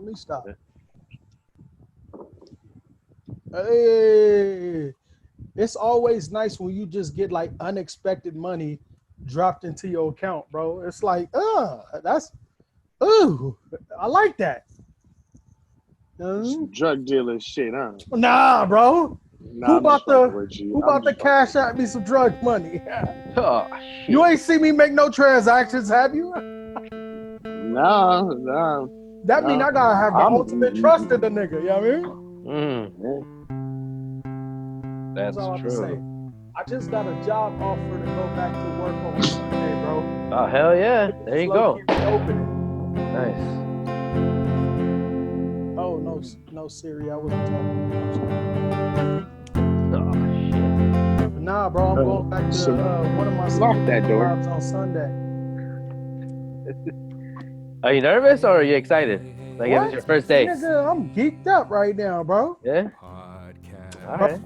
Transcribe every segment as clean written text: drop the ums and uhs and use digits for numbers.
Let me stop. Hey, it's always nice when you just get like unexpected money dropped into your account, bro. It's like, that's, ooh, I like that. Some drug dealer shit, huh? Nah, bro. Nah, Who I'm just about fucking with you. who about to cash out me some drug money? Oh, shit. You ain't see me make no transactions, have you? No. That mean I gotta have the ultimate trust in the nigga. You know what I mean? That's all I have to say. true. I just got a job offer to go back to work on Sunday, bro. Oh, hell yeah. There you go. Nice. Nice. Oh, no, Siri, I wasn't talking. Oh, shit. Nah, bro, I'm going back to one of my jobs on Sunday. Are you nervous or are you excited? Like, it was your first day? Nigga, I'm geeked up right now, bro. Yeah? All right.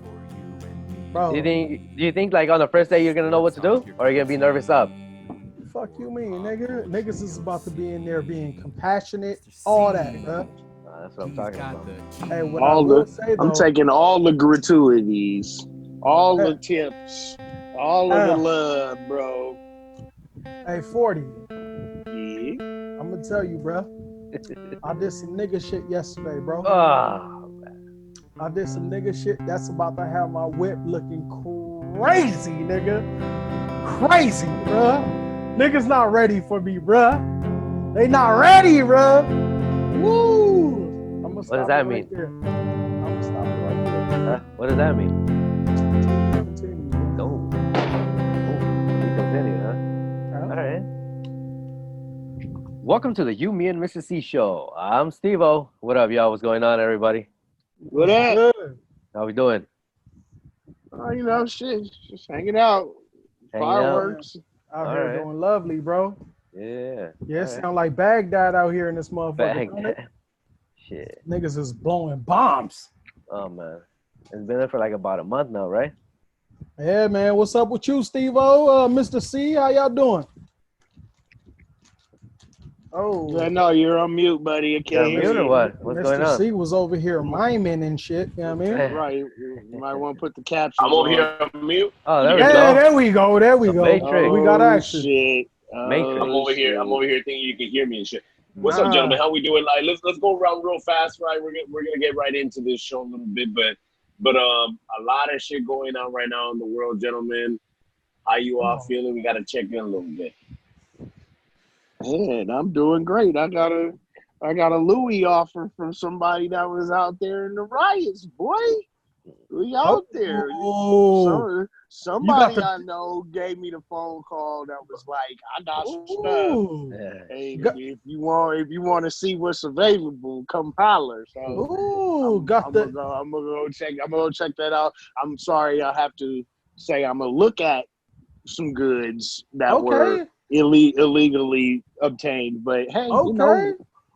Bro. Do you think like on the first day you're gonna know what to do, or are you gonna be nervous up? Fuck you mean, nigga? Niggas is about to be in there being compassionate, all that, bro. That's what I'm talking about. Hey, what I will say though, I'm taking all the gratuities, all the tips, all of the love, bro. Hey, 40. Yeah. I'm gonna tell you, bro. I did some nigga shit yesterday, bro. Oh, man. I did some nigga shit that's about to have my whip looking crazy, nigga. Crazy, bruh. Niggas not ready for me, bruh. They not ready, bruh. Woo! What does that mean? I'm gonna stop it right there. What does that mean? Continue. Oh. Continue, huh? All right. Welcome to the You, Me, and Mr.C show. I'm Steve-O. What up, y'all? What's going on, everybody? What up? How we doing? Oh, you know, shit, just hanging out. Fireworks. Out here doing lovely, bro. Yeah. Yeah, it sound like Baghdad out here in this motherfucker. Baghdad. Shit. Niggas is blowing bombs. Oh, man. It's been there for like about a month now, right? Yeah, man. What's up with you, Steve-O? Mr.C, how y'all doing? Oh. Yeah, no, you're on mute, buddy. I can't hear you. Or what? What's going on? Mr.C was over here miming and shit. You know what I mean? Right. You might want to put the captions I'm over on. here on mute. Oh, there we go. There we go. Matrix. We got action. Shit. Matrix. I'm over here thinking you can hear me and shit. What's up, gentlemen? How we doing? Like, let's go around real fast, right? We're gonna get right into this show a little bit, but a lot of shit going on right now in the world, gentlemen. How you all feeling? We gotta check in a little bit. Man, I'm doing great. I got a Louis offer from somebody that was out there in the riots, boy. We out there. Somebody I know gave me the phone call that was like, I got some stuff. Hey, if you want to see what's available, come holler. So I'm gonna go check that out. I'm sorry, I have to say I'm gonna look at some goods that were illegally obtained, but hey, you know,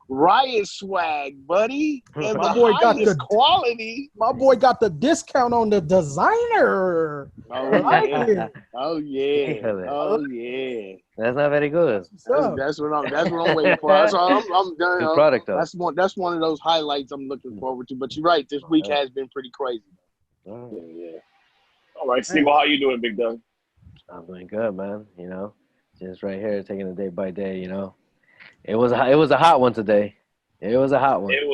riot swag, buddy, and my the boy highest got the quality. My boy got the discount on the designer. Oh yeah. Oh yeah. That's not very good. That's what I'm waiting for. So I'm done. Good product though. That's one of those highlights I'm looking forward to. But you're right, this week has been pretty crazy. Yeah. All right, Steve, how you doing, big dog? I'm doing good, man. You know, just right here, taking it day by day. You know, it was a hot one today. It was a hot one. It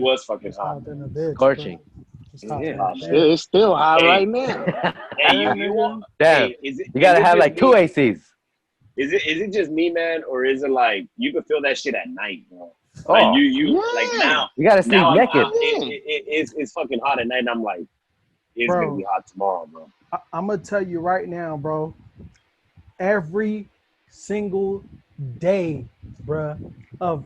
was fucking hot. Scorching. It's still hot right now. Hey, you want? Damn. Hey, you gotta have like 2 ACs. Is it just me, man, or is it like you can feel that shit at night, bro? Like like now. You gotta sleep naked. It's fucking hot at night, and I'm like, it's gonna be hot tomorrow, bro. I'm gonna tell you right now, bro. Every single day, bro, of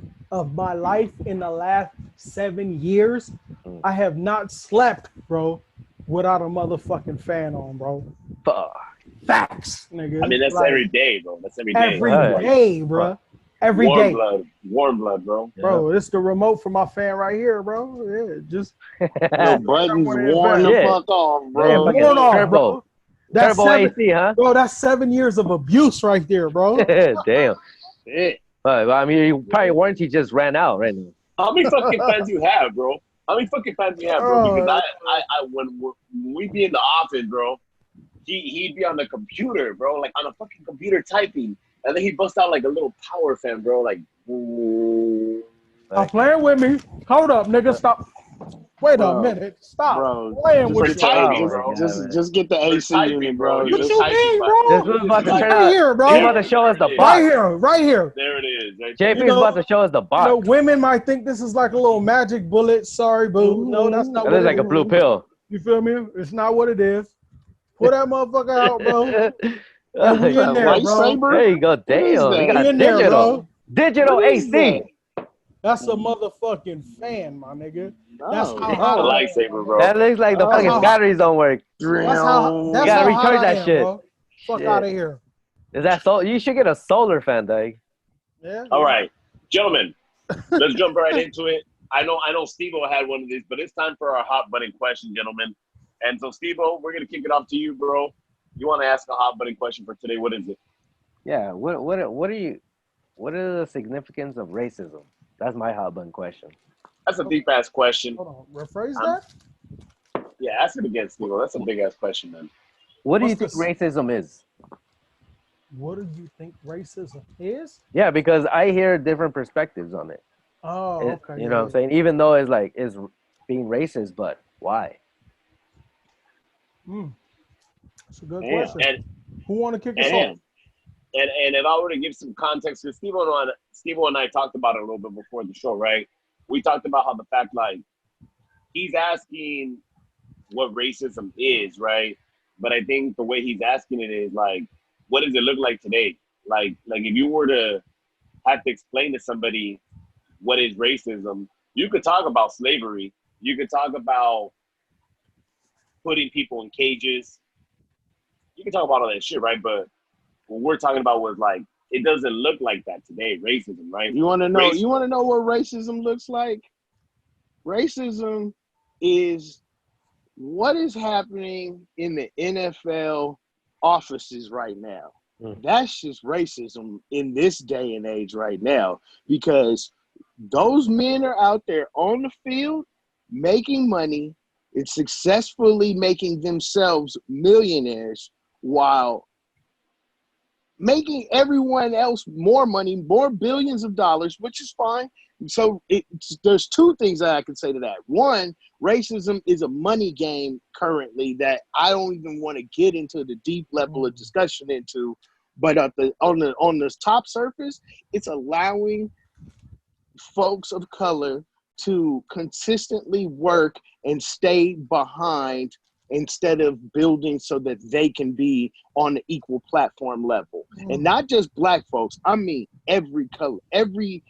my life in the last 7 years, I have not slept, bro, without a motherfucking fan on, bro. Facts, nigga. I mean, that's every day, bro. That's every day. Every day, bro. Every day. Warm blood, bro. Bro, it's the remote for my fan right here, bro. Yeah, just the buttons worn the fuck off, bro. Worn off, bro. That's Turbo AC, huh? Bro, that's 7 years of abuse right there, bro. Damn. Shit. But I mean, your probably warranty just ran out right now. How many fucking fans you have, bro? How many fucking fans you have, bro? Because when we be in the office, bro, he'd be on the computer, bro, like on a fucking computer typing, and then he'd bust out like a little power fan, bro, like. I'm playing with me. Hold up, nigga. Stop. Wait a minute. Stop playing with just your type, bro. just get the AC unit, bro. What Just you mean, bro? This was about to Right here, bro. He's about to show us the box. Right here. There it is. Right JP's about to show us the box. You know, women might think this is like a little magic bullet. Sorry, boo. No, that's not what it is. It's like a blue pill. You feel me? It's not what it is. Pull that motherfucker out, bro. And we in there, bro. There you go. Damn. We got in digital. There, bro. Digital AC. That's a motherfucking fan, my nigga. That's a lightsaber, bro. That looks like the fucking batteries don't work. That's you gotta recharge that shit. Bro. Fuck out of here. Is that you should get a solar fan, dog. Yeah. All right, gentlemen, let's jump right into it. I know Steve-O had one of these, but it's time for our hot button question, gentlemen. And so, Steve-O, we're gonna kick it off to you, bro. You want to ask a hot button question for today? What is it? Yeah. What are the significance of racism? That's my hot button question. That's a deep ass question. Hold on, rephrase that. Yeah, ask it again, Steve. That's a big ass question, man. What do you think racism is? What do you think racism is? Yeah, because I hear different perspectives on it. Oh, okay. You know what I'm saying? Even though it's being racist, but why? That's a good question. And who want to kick us off? And if I were to give some context, because Steve-O and I talked about it a little bit before the show, right? We talked about how the fact, like, he's asking what racism is, right? But I think the way he's asking it is, like, what does it look like today? Like if you were to have to explain to somebody what is racism, you could talk about slavery. You could talk about putting people in cages. You can talk about all that shit, right? But what we're talking about was like, it doesn't look like that today, racism, right? You want to know? You want to know what racism looks like? Racism is what is happening in the NFL offices right now. That's just racism in this day and age right now, because those men are out there on the field making money and successfully making themselves millionaires while making everyone else more money, more billions of dollars, which is fine. So there's two things that I can say to that. One, racism is a money game currently that I don't even want to get into the deep level of discussion into. But on the top surface, it's allowing folks of color to consistently work and stay behind instead of building so that they can be on the equal platform level. And not just black folks. I mean, every color, every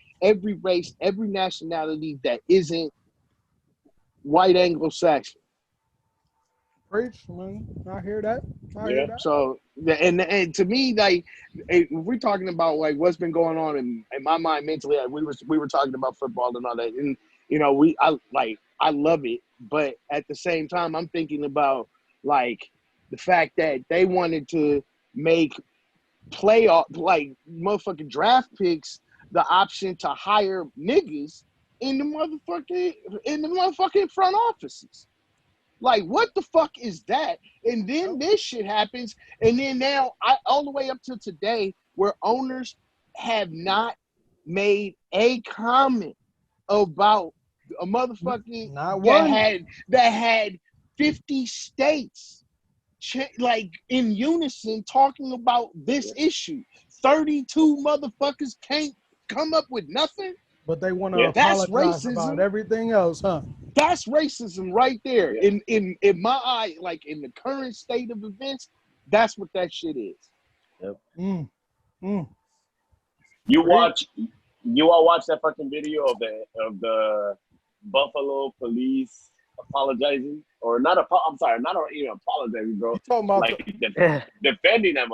race, every nationality that isn't white Anglo-Saxon. Preach, man. I hear that. Hear that. So, and to me, like, if we're talking about like what's been going on in my mind mentally, like we were talking about football and all that, and you know, I love it, but at the same time, I'm thinking about like the fact that they wanted to make playoff, like, motherfucking draft picks the option to hire niggas in the motherfucking front offices. Like, what the fuck is that? And then this shit happens, and then now all the way up to today, where owners have not made a comment about a motherfucking that had 50 states like in unison talking about this issue. 32 motherfuckers can't come up with nothing. But they want to apologize about everything else, huh? That's racism right there. Yeah. In my eye, like in the current state of events, that's what that shit is. Yep. You all watch that fucking video of the Buffalo police apologizing, or not? I'm sorry, not even apologizing, bro. You talking about like defending them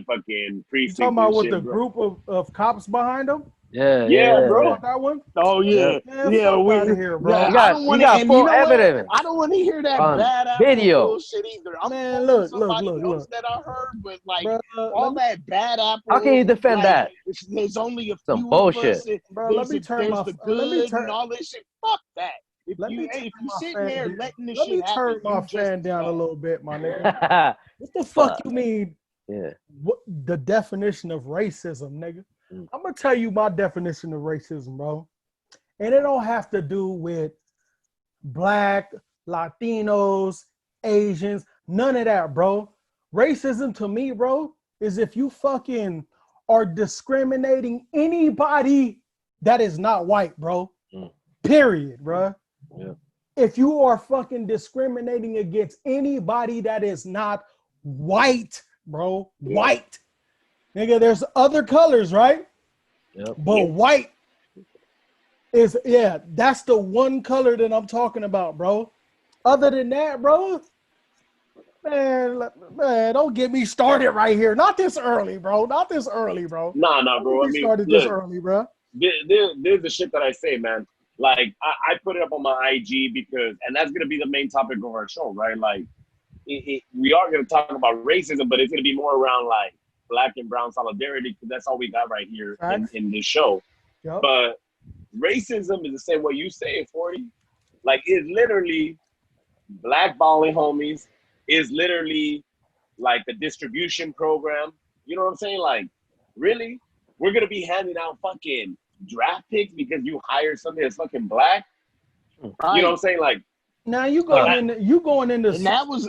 fucking precinct. You talking about with the group of cops behind them? Yeah, bro. That one? Oh yeah, Man, yeah. fuck out of here, bro. Yeah, I don't You want to. got And you full know what? evidence I don't want to hear that on bad apple video. bullshit either. I'm Man, quoting look. somebody else that I heard, but like Bro, all that bad apple. How can you defend like, that? There's only a Some few bullshit. of us. bro, let me turn There's my the let me good and turn all this shit. Fuck that. If let me you turn if you my sitting there fan. letting this Let shit me turn happen, my you just fan down a bad. little bit, my nigga. What the fuck you mean? Yeah. What the definition of racism, nigga? I'm gonna tell you my definition of racism, bro. And it don't have to do with black, Latinos, Asians, none of that, bro. Racism to me, bro, is if you fucking are discriminating anybody that is not white, bro. Period, bro. Yeah. If you are fucking discriminating against anybody that is not white, bro, white. Nigga, there's other colors, right? Yep. But white is, that's the one color that I'm talking about, bro. Other than that, bro, man, don't get me started right here. Not this early, bro. Not this early, bro. Nah, Don't bro. get I me mean, started this look, early, bro. there's the shit that I say, man. Like, I put it up on my IG because, and that's gonna be the main topic of our show, right? Like, we are gonna talk about racism, but it's gonna be more around like black and brown solidarity because that's all we got right here in this show. Yep. But racism is the same way you say it, 40. Like, it's literally blackballing homies. Is literally like the distribution program. You know what I'm saying? Like, really? We're gonna be handing out fucking draft picks because you hired somebody that's fucking black? Right. You know what I'm saying? Like, now you going into and that was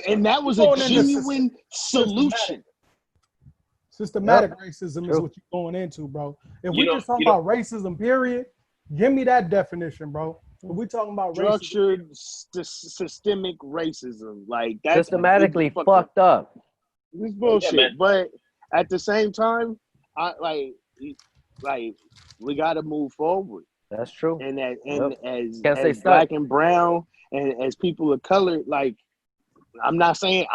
a genuine solution. Systematic racism is what you're going into, bro. If we just talking about racism, period, give me that definition, bro. If we talking about structured systemic racism, like that's systematically fucked up. This bullshit. Yeah, but at the same time, I like we got to move forward. That's true. And as black and brown and as people of color, like I'm not saying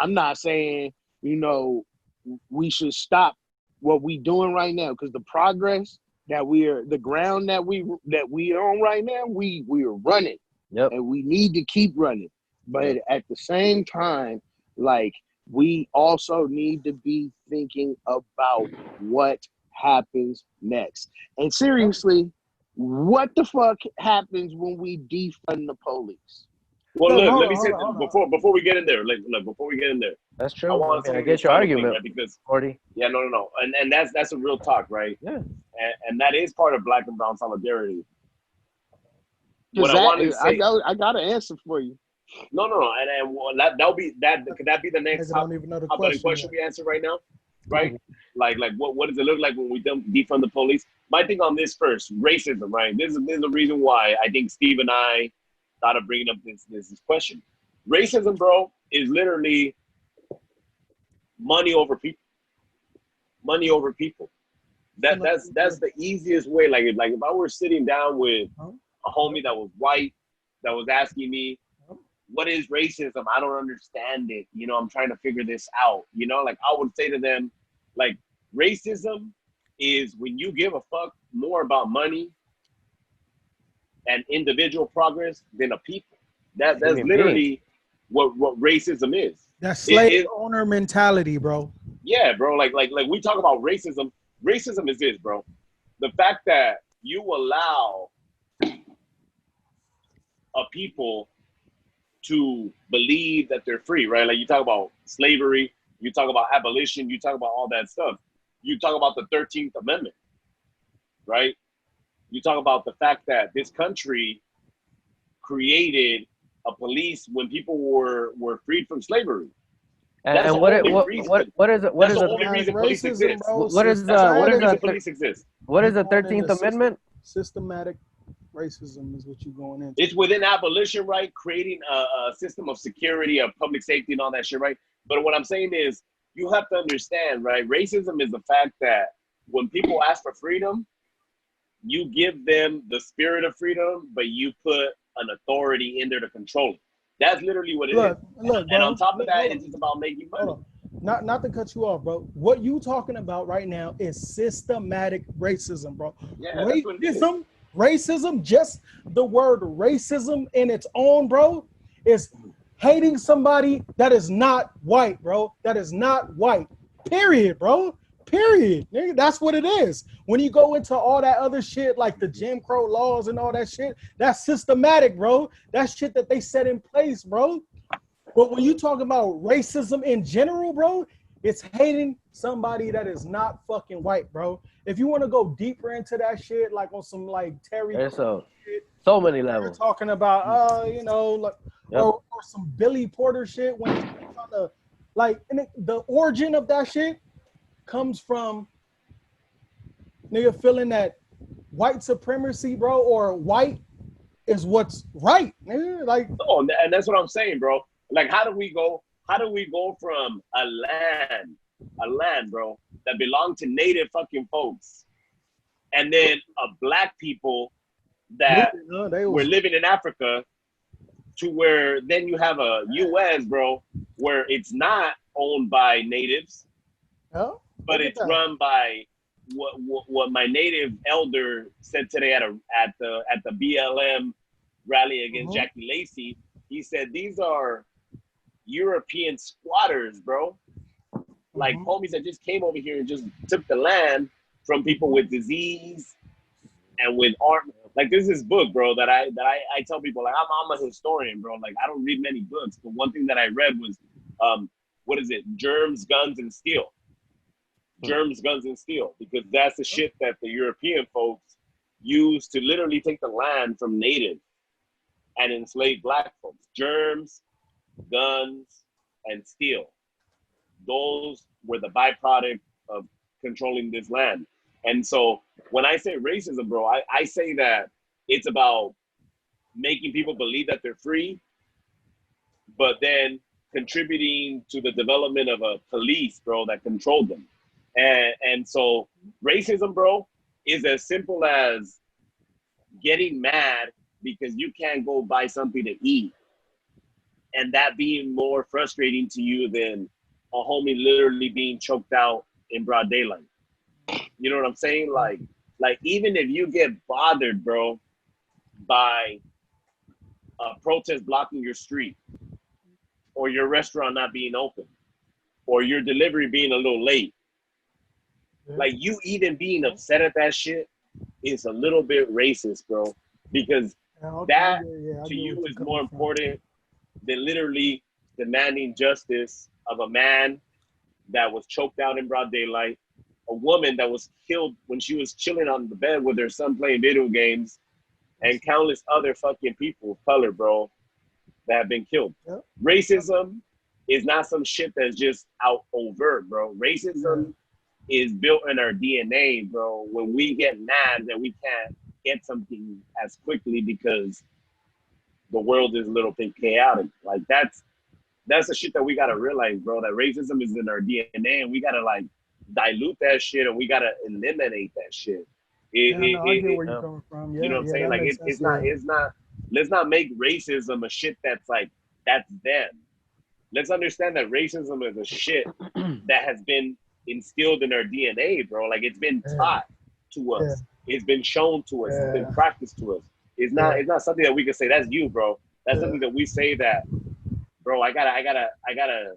you know we should stop what we doing right now because the progress that the ground that we on right now, we are running. Yep. And we need to keep running. But at the same time, like we also need to be thinking about what happens next. And seriously, what the fuck happens when we defund the police? Well, look, let me say before we get in there. Before we get in there. That's true. I get your argument, right? Because 40. Yeah, no, and that's a real talk, right? Yeah, and that is part of black and brown solidarity. What I wanted to say, I got an answer for you. No, and that'll be that. Could that be the next question we answer right now? Right? like what does it look like when we defund the police? My thing on this first, racism, right? This is the reason why I think Steve and I thought of bringing up this question. Racism, bro, is literally money over people. Money over people. That's the easiest way. Like if I were sitting down with a homie that was white, that was asking me, what is racism? I don't understand it. You know, I'm trying to figure this out. You know, like I would say to them, like, racism is when you give a fuck more about money and individual progress than a people. That's literally what racism is. That slave owner mentality, bro. Yeah, bro. Like we talk about racism. Racism is this, bro. The fact that you allow a people to believe that they're free, right? Like you talk about slavery, you talk about abolition, you talk about all that stuff. You talk about the 13th Amendment, right? You talk about the fact that this country created a police when people were freed from slavery. And what is it? What is the only reason police exist? What is the 13th Amendment? Systematic racism is what you're going into. It's within abolition, right? Creating a system of security, of public safety, and all that shit, right? But what I'm saying is, you have to understand, right? Racism is the fact that when people ask for freedom, you give them the spirit of freedom, but you put an authority in there to control it. That's literally what it is. Look, and on top of that, it's just about making money. not to cut you off, bro. What you talking about right now is systematic racism, bro. Yeah, that's what it is. Racism, just the word racism in its own, bro, is hating somebody that is not white, bro. That is not white. Period, bro. Period. Nigga, that's what it is. When you go into all that other shit, like the Jim Crow laws and all that shit, that's systematic, bro. That's shit that they set in place, bro. But when you talk about racism in general, bro, it's hating somebody that is not fucking white, bro. If you want to go deeper into that shit, like on some like Terry There's Crews shit, so many you're levels. talking about, you know, like, Yep. or some Billy Porter shit when he's trying to, like, and the origin of that shit comes from nigga feeling that white supremacy, bro, or white is what's right, nigga. Like, No, and that's what I'm saying, bro. Like, how do we go? How do we go from a land, bro, that belonged to native fucking folks, and then a black people that were living in Africa, to where then you have a U.S., bro, where it's not owned by natives, but it's run by what my native elder said today at the BLM rally against Jackie Lacey. He said these are European squatters, bro. Like homies that just came over here and just took the land from people with disease and with art. Like there's this book, bro, that I tell people, like I'm a historian, bro. Like I don't read many books, but one thing that I read was what is it? Germs, Guns, and Steel. Germs, Guns, and Steel, because that's the shit that the European folks used to literally take the land from native and enslave black folks. Germs, guns, and steel. Those were the byproduct of controlling this land. And so when I say racism, bro, I say that it's about making people believe that they're free, but then contributing to the development of a police, bro, that controlled them. And so racism, bro, is as simple as getting mad because you can't go buy something to eat, and that being more frustrating to you than a homie literally being choked out in broad daylight. You know what I'm saying? Like even if you get bothered, bro, by a protest blocking your street, or your restaurant not being open, or your delivery being a little late, like you even being upset at that shit is a little bit racist, bro, because that to you is more important than literally demanding justice of a man that was choked out in broad daylight, a woman that was killed when she was chilling on the bed with her son playing video games, and countless other fucking people of color, bro, that have been killed. Racism is not some shit that's just out overt, bro. Racism is built in our DNA, bro. When we get mad that we can't get something as quickly because the world is a little bit chaotic. Like that's the shit that we gotta realize, bro. That racism is in our DNA, and we gotta like dilute that shit, and we gotta eliminate that shit. I get where you're coming from. You know what I'm saying? Like it's not. Let's not make racism a shit that's like that's them. Let's understand that racism is a shit that has been instilled in our DNA, bro. Like it's been taught to us. It's been shown to us. It's been practiced to us. It's not something that we can say that's you, bro. That's something that we say that, bro. I gotta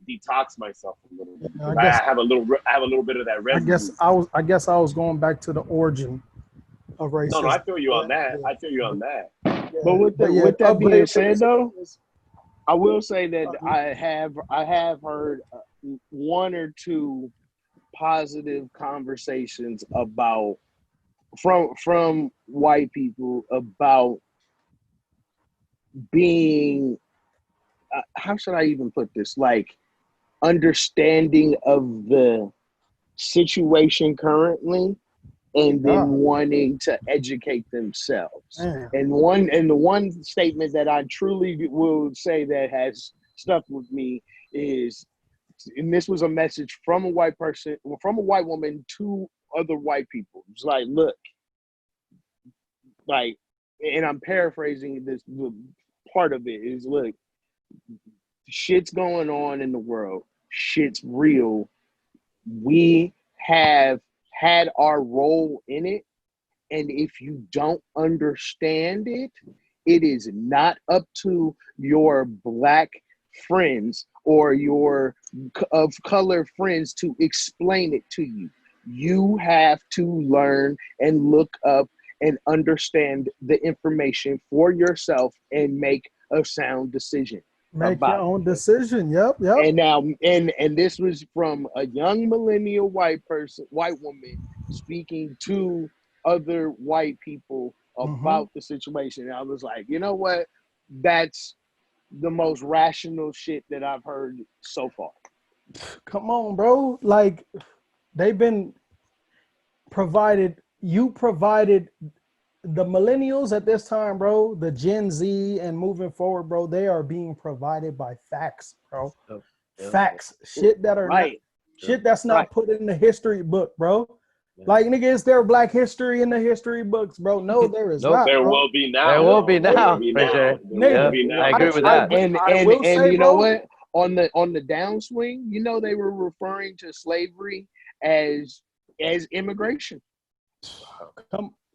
detox myself a little bit. I have a little bit of that residue. I guess I was going back to the origin of racism. No, I feel you on that. I feel you on that. But with that being said, though, I will say that I have heard one or two positive conversations about from white people about being how should I even put this, like understanding of the situation currently and then wanting to educate themselves. And the one statement that I truly will say that has stuck with me is, and this was a message from a white person, from a white woman to other white people. It's like, look, like, and I'm paraphrasing this, part of it is, look, shit's going on in the world. shit's real. We have had our role in it. And if you don't understand it, it is not up to your black friends or your of color friends to explain it to you. You have to learn and look up and understand the information for yourself and make a sound decision Make your about own it. decision. Yep. And now, and this was from a young millennial white woman speaking to other white people about the situation. And I was like, you know what? That's the most rational shit that I've heard so far. Come on, bro. Like, they've been provided. You provided the millennials at this time, bro. The Gen Z and moving forward, bro. They are being provided by facts, bro. Facts, shit that are not, shit that's not put in the history book, bro. Like, nigga, is there black history in the history books, bro? No, there is not. There bro. will be now. There will be now, for sure. Nigga, I agree with that. And say, you bro, know what? On the downswing, you know, they were referring to slavery as immigration.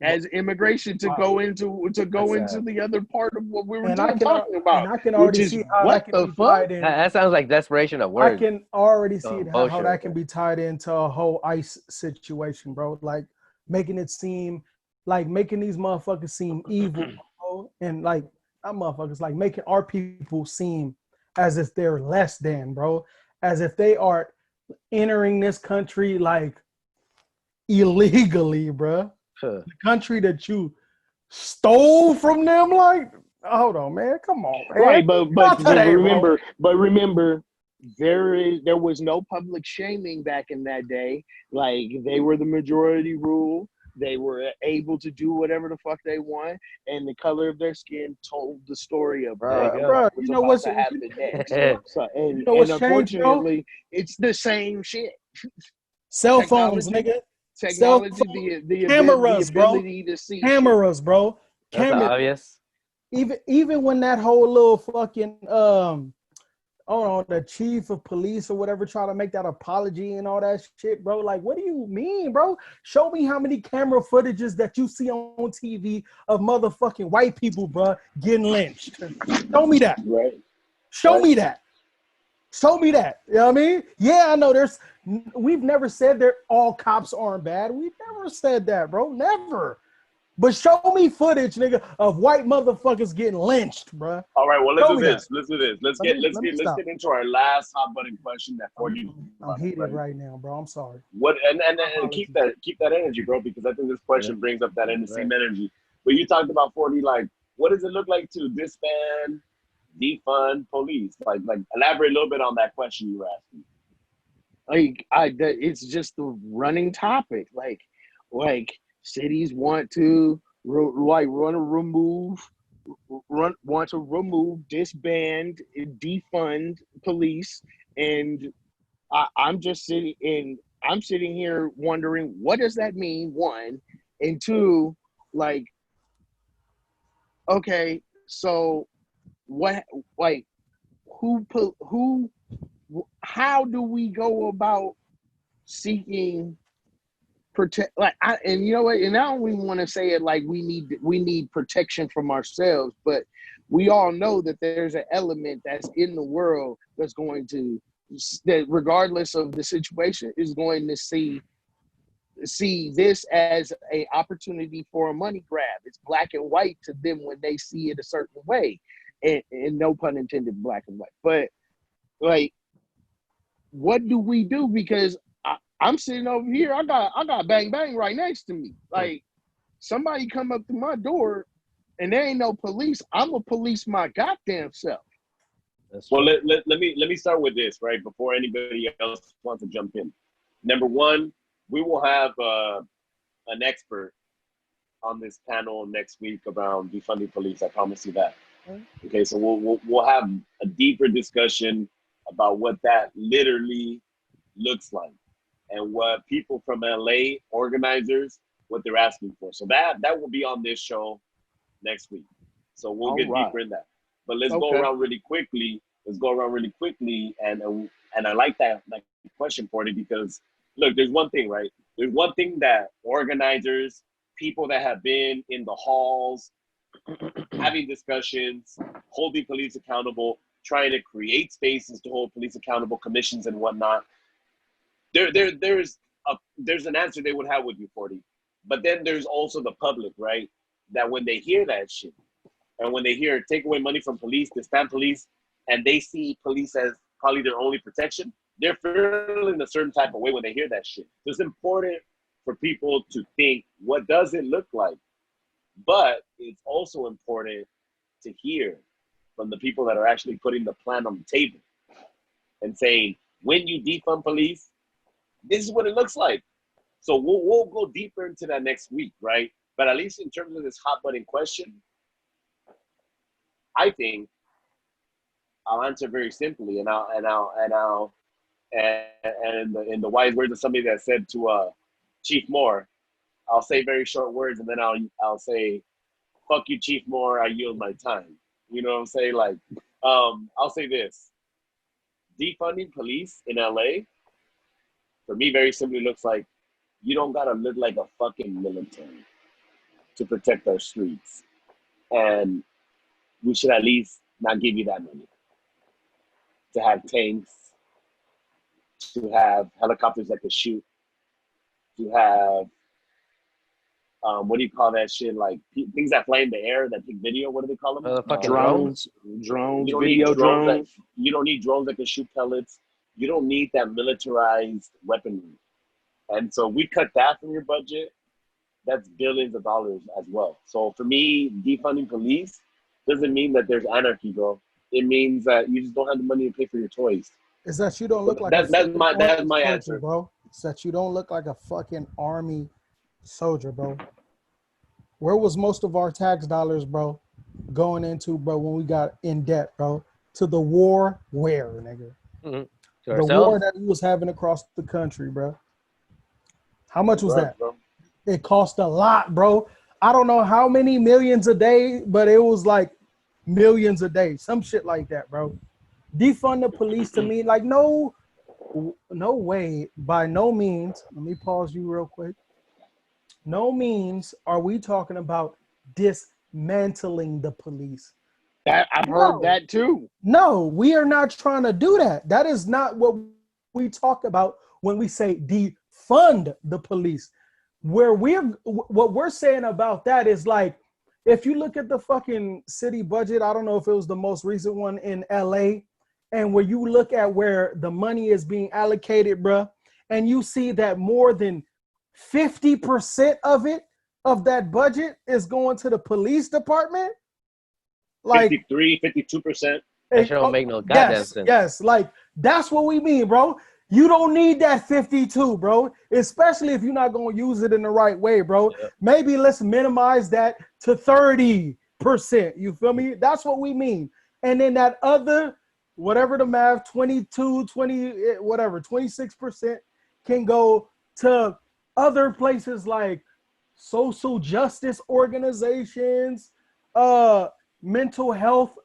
As immigration to go into the other part of what we were talking about. And I can already see how that can be tied in. That sounds like desperation of words. I can already see how that can be tied into a whole ICE situation, bro. Like, making it seem like making these motherfuckers seem evil, bro. And like, that motherfuckers like making our people seem as if they're less than, bro. As if they are entering this country like illegally, bro. The country that you stole from them, like, hold on, man, come on, man. Right, but remember, there was no public shaming back in that day. Like, they were the majority rule. They were able to do whatever the fuck they want, and the color of their skin told the story of bro. You know what's happen next. So, and unfortunately, it's the same shit. Cell phones, nigga. Technology, the cameras, ability bro. to see cameras, bro. Cameras. That's obvious. Even when that whole little fucking the chief of police or whatever try to make that apology and all that shit, bro. Like, what do you mean, bro? Show me how many camera footages that you see on TV of motherfucking white people, bro, getting lynched. Show me that. Right. Show me that. Show me that. You know what I mean? Yeah, I know we've never said that all cops aren't bad. We've never said that, bro. Never. But show me footage, nigga, of white motherfuckers getting lynched, bro. All right, well, let's do this. Let's get into our last hot button question. That 40. I'm heated right now, bro. I'm sorry. What and keep that energy, bro, because I think this question brings up that same energy. But you talked about 40. Like, what does it look like to disband, defund police? Like, elaborate a little bit on that question you were asking. It's just the running topic. Like cities want to remove, disband, defund police, and I'm sitting here wondering, what does that mean? One, and two, like, okay, so what? Like, who? How do we go about seeking protect? And you know what? And I don't even want to say it like we need protection from ourselves, but we all know that there's an element that's in the world that's going to, that regardless of the situation, is going to see this as a opportunity for a money grab. It's black and white to them when they see it a certain way, and no pun intended, black and white. But like, what do we do? Because I'm sitting over here. I got bang bang right next to me. Like, somebody come up to my door, and there ain't no police. I'm gonna police my goddamn self. Well, let me start with this, right, before anybody else wants to jump in. Number one, we will have an expert on this panel next week around defunding police. I promise you that. Okay, so we'll have a deeper discussion about what that literally looks like and what people from LA, organizers, what they're asking for. So that will be on this show next week. So we'll get deeper in that. But let's go around really quickly. let's go around really quickly. And I like that question, Porty, because look, there's one thing, right? There's one thing that organizers, people that have been in the halls, having discussions, holding police accountable, trying to create spaces to hold police accountable, commissions and whatnot. There's an answer they would have with you, 40. But then there's also the public, right? That when they hear that shit, and when they hear take away money from police, disband police, and they see police as probably their only protection, they're feeling a certain type of way when they hear that shit. So it's important for people to think, what does it look like? But it's also important to hear from the people that are actually putting the plan on the table and saying, when you defund police, this is what it looks like. So we'll go deeper into that next week, right? But at least in terms of this hot button question, I think I'll answer very simply, and in the wise words of somebody that said to Chief Moore, I'll say very short words, and then I'll say, "Fuck you, Chief Moore. I yield my time." You know what I'm saying? Like, I'll say this: defunding police in LA, for me, very simply looks like you don't gotta look like a fucking military to protect our streets, and we should at least not give you that money to have tanks, to have helicopters that can shoot, to have what do you call that shit? Like things that fly in the air that take video. What do they call them? Fucking drones, video drones. You don't need drones that can shoot pellets. You don't need that militarized weaponry. And so we cut that from your budget. That's billions of dollars as well. So for me, defunding police doesn't mean that there's anarchy, bro. It means that you just don't have the money to pay for your toys. Is that you don't look like that's my soldier, answer, bro. It's that you don't look like a fucking army soldier, bro. Where was most of our tax dollars, bro, going into, bro, when we got in debt, bro? To the war, where, nigga? Mm-hmm. The war that we was having across the country, bro. How much was that? Bro. It cost a lot, bro. I don't know how many millions a day, but it was like millions a day, some shit like that, bro. Defund the police to me, like no way, by no means. Let me pause you real quick. No means are we talking about dismantling the police. I've heard that too. No, we are not trying to do that. That is not what we talk about when we say defund the police. What we're saying about that is like, if you look at the fucking city budget, I don't know if it was the most recent one in LA, and where you look at where the money is being allocated, bruh, and you see that more than 50% of that budget is going to the police department. Like 52%. That shit don't make no goddamn sense. Yes, like that's what we mean, bro. You don't need that 52, bro, especially if you're not going to use it in the right way, bro. Yeah. Maybe let's minimize that to 30%. You feel me? That's what we mean. And then that other, whatever the math, 22, 20, whatever, 26% can go to other places like social justice organizations, mental health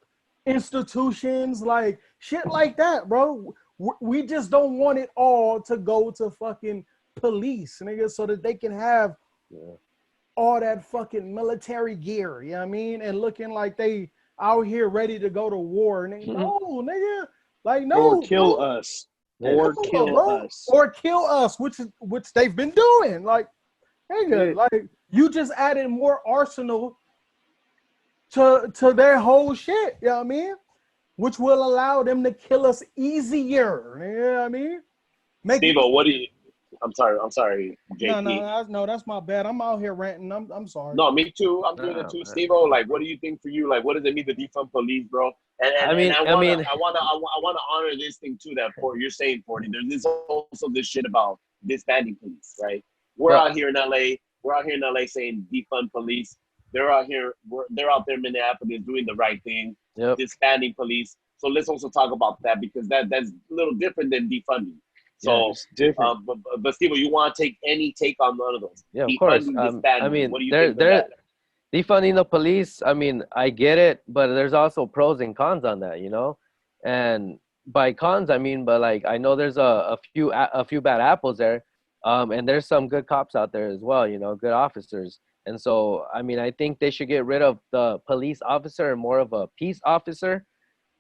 institutions, like shit like that, bro. We just don't want it all to go to fucking police, nigga, so that they can have all that fucking military gear, you know what I mean? And looking like they out here ready to go to war. Nigga. No, nigga. Like, no. Or kill us. Or kill us. Or kill us, which they've been doing. Like, nigga, like you just added more arsenal to their whole shit, you know what I mean? Which will allow them to kill us easier. You know what I mean? Steve-O, what do you... I'm sorry, JP. No, that's my bad. I'm out here ranting. I'm sorry. No, me too. I'm doing it too. Steve-O, like, what do you think for you? Like, what does it mean to defund police, bro? And I want to honor this thing too that you're saying, 40. There's also this shit about disbanding police, right? We're out here in LA. We're out here in LA saying defund police. They're out there in Minneapolis doing the right thing. Yep. Disbanding police. So let's also talk about that because that's a little different than defunding. So, it's different. But Steve, you want to take any take on one of those? Yeah, of course. I mean, what do you think they're defunding the police. I mean, I get it, but there's also pros and cons on that. You know, And by cons, I mean, but like I know there's a few bad apples there, and there's some good cops out there as well. You know, good officers. And so, I mean, I think they should get rid of the police officer and more of a peace officer.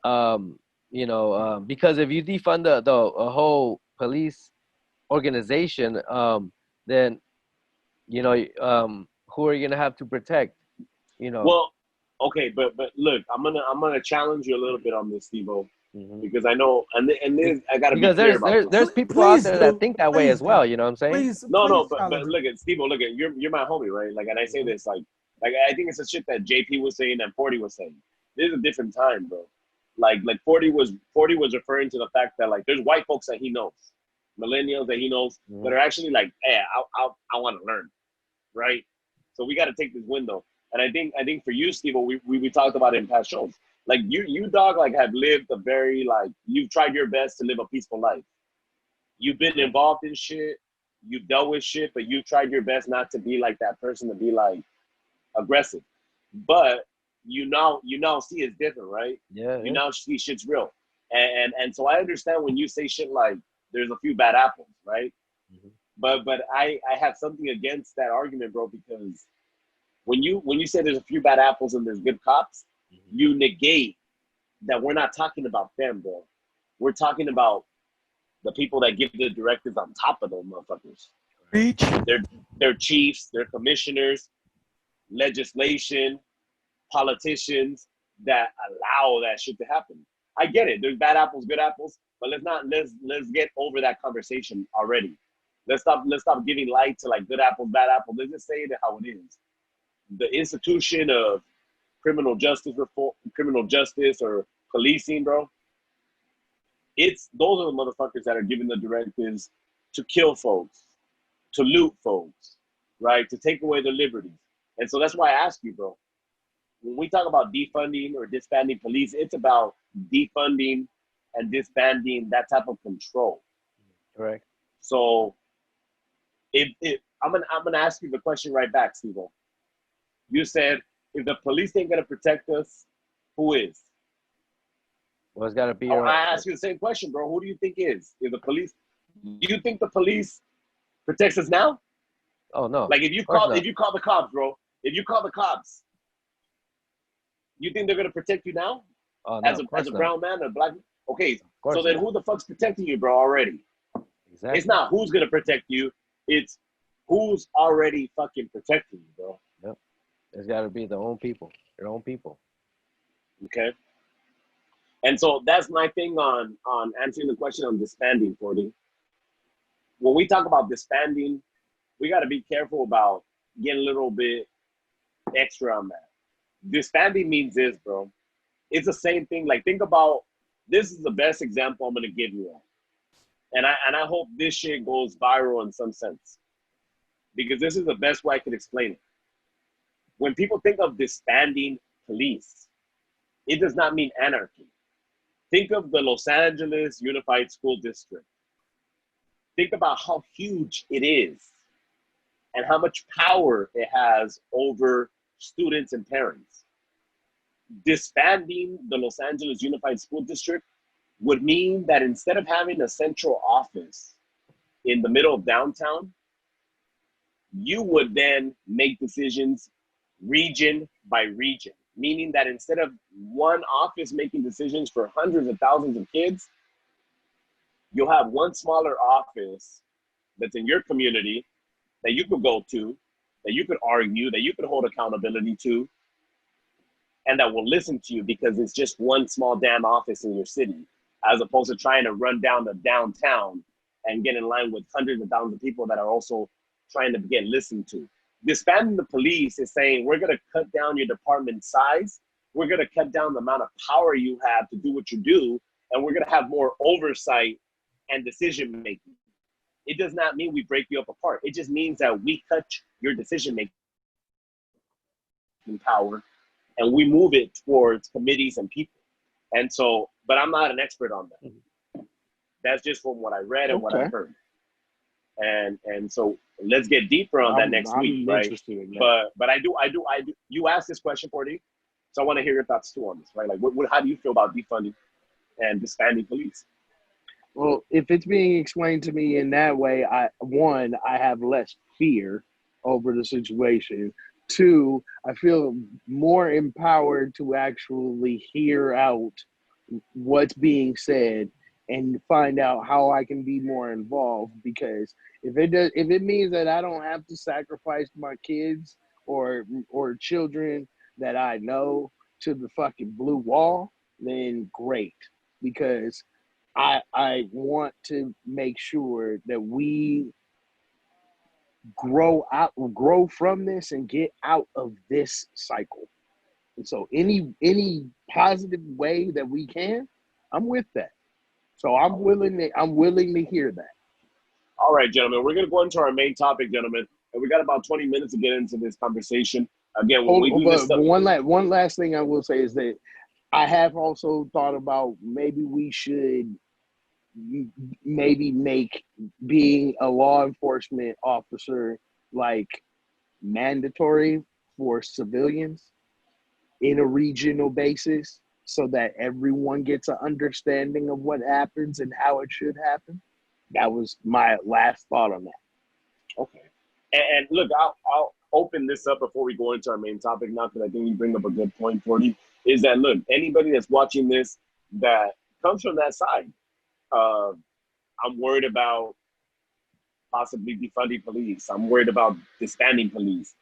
Um, because if you defund the whole police organization, then who are you gonna have to protect? You know. Well, okay, but look, I'm gonna challenge you a little bit on this, Steve-O, because I know, and this, I gotta be Because clear about this. there's people out Please there do. that think that way Please as well. do. You know what I'm saying? Please, No, please but challenge. look at Steve-O, look at you're my homie, right? Like, and I say this like I think it's the shit that JP was saying and 40 was saying. This is a different time, bro. Like 40 was referring to the fact that like there's white folks that he knows, millennials that he knows that are actually like, hey, I want to learn, right? So we got to take this window. And I think for you, Steve, we talked about it in past shows. Like you dog, like have lived a very like you've tried your best to live a peaceful life. You've been involved in shit, you've dealt with shit, but you tried your best not to be like that person, to be like aggressive. But you now see it's different, right? Yeah. You now see shit's real. And so I understand when you say shit like there's a few bad apples, right? But I have something against that argument, bro, because when you say there's a few bad apples and there's good cops, you negate that we're not talking about them, bro. We're talking about the people that give the directives on top of those motherfuckers. Preach. They're chiefs, they're commissioners, legislation, politicians that allow that shit to happen. I get it. There's bad apples, good apples, but let's get over that conversation already. Let's stop giving light to like good apples, bad apples. Let's just say it how it is. The institution of criminal justice or policing, bro. Those are the motherfuckers that are giving the directives to kill folks, to loot folks, right? To take away their liberties. And so that's why I ask you, bro. When we talk about defunding or disbanding police, it's about defunding and disbanding that type of control. Correct. So if I'm gonna ask you the question right back, Steve. You said if the police ain't gonna protect us, who is? Well, it's gotta be. I ask you the same question, bro. Who do you think is? If the police, do you think the police protects us now? Oh no. Like if you call the cops, bro. If you call the cops, you think they're gonna protect you now? Oh, no, as a brown man or black man? Okay, so then not. who the fuck's protecting you, bro, already? Exactly. It's not who's gonna protect you, it's who's already fucking protecting you, bro. Yep. It's gotta be their own people. Okay. And so that's my thing on answering the question on disbanding, 40. When we talk about disbanding, we gotta be careful about getting a little bit extra on that. Disbanding means this, bro. It's the same thing. Like, think about, this is the best example I'm gonna give you. And I hope this shit goes viral in some sense, because this is the best way I can explain it. When people think of disbanding police, it does not mean anarchy. Think of the Los Angeles Unified School District. Think about how huge it is and how much power it has over students and parents. Disbanding the Los Angeles Unified School District would mean that instead of having a central office in the middle of downtown, you would then make decisions region by region, meaning that instead of one office making decisions for hundreds of thousands of kids, you'll have one smaller office that's in your community that you could go to, that you could argue, that you could hold accountability to, and that will listen to you because it's just one small damn office in your city, as opposed to trying to run down the downtown and get in line with hundreds of thousands of people that are also trying to get listened to. Disbanding the police is saying, we're gonna cut down your department size, we're gonna cut down the amount of power you have to do what you do, and we're gonna have more oversight and decision making. It does not mean we break you up apart. It just means that we cut your decision making power and we move it towards committees and people. And so, but I'm not an expert on that. That's just from what I read and what I heard. And so let's get deeper on that next week, right? But I do. You asked this question, 40, so I want to hear your thoughts too on this, right? Like, how do you feel about defunding? and disbanding police? Well, if it's being explained to me in that way, I have less fear over the situation. Two, I feel more empowered to actually hear out what's being said and find out how I can be more involved. Because if it means that I don't have to sacrifice my kids or children that I know to the fucking blue wall, then great. Because I want to make sure that we grow from this and get out of this cycle. And so any positive way that we can, I'm with that. So I'm willing to hear that. All right, gentlemen, we're going to go into our main topic, gentlemen. And we got about 20 minutes to get into this conversation. Again, when we do this stuff. One last thing I will say is that I have also thought about maybe we should make being a law enforcement officer like mandatory for civilians in a regional basis so that everyone gets an understanding of what happens and how it should happen. That was my last thought on that. Okay. And look, I'll open this up before we go into our main topic now, because I think you bring up a good point, 40, is that, look, anybody that's watching this that comes from that side, I'm worried about possibly defunding police. I'm worried about disbanding police,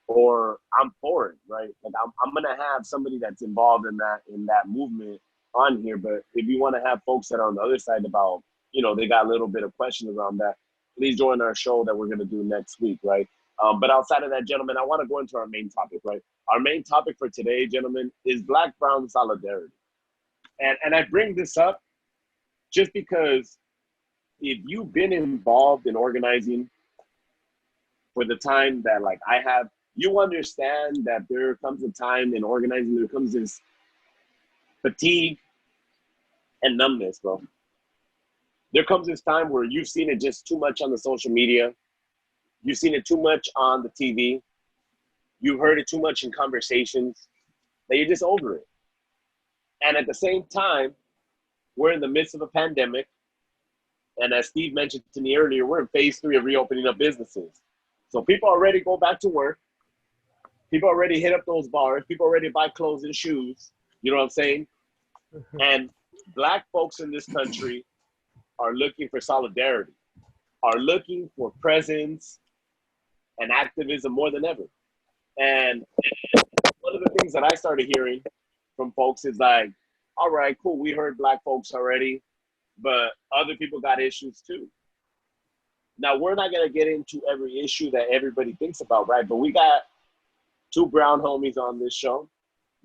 or I'm for it, right? Like I'm gonna have somebody that's involved in that movement on here. But if you want to have folks that are on the other side about, they got a little bit of questions around that, please join our show that we're gonna do next week, right? But outside of that, gentlemen, I want to go into our main topic, right? Our main topic for today, gentlemen, is Black-Brown solidarity, and I bring this up just because if you've been involved in organizing for the time that like I have, you understand that there comes a time in organizing, there comes this fatigue and numbness, bro. There comes this time where you've seen it just too much on the social media. You've seen it too much on the TV. You've heard it too much in conversations that you're just over it. And at the same time, we're in the midst of a pandemic. And as Steve mentioned to me earlier, we're in phase 3 of reopening up businesses. So people already go back to work. People already hit up those bars. People already buy clothes and shoes. You know what I'm saying? And Black folks in this country are looking for solidarity, are looking for presence and activism more than ever. And one of the things that I started hearing from folks is like, all right, cool, we heard Black folks already, but other people got issues too. Now, we're not going to get into every issue that everybody thinks about, right? But we got 2 brown homies on this show.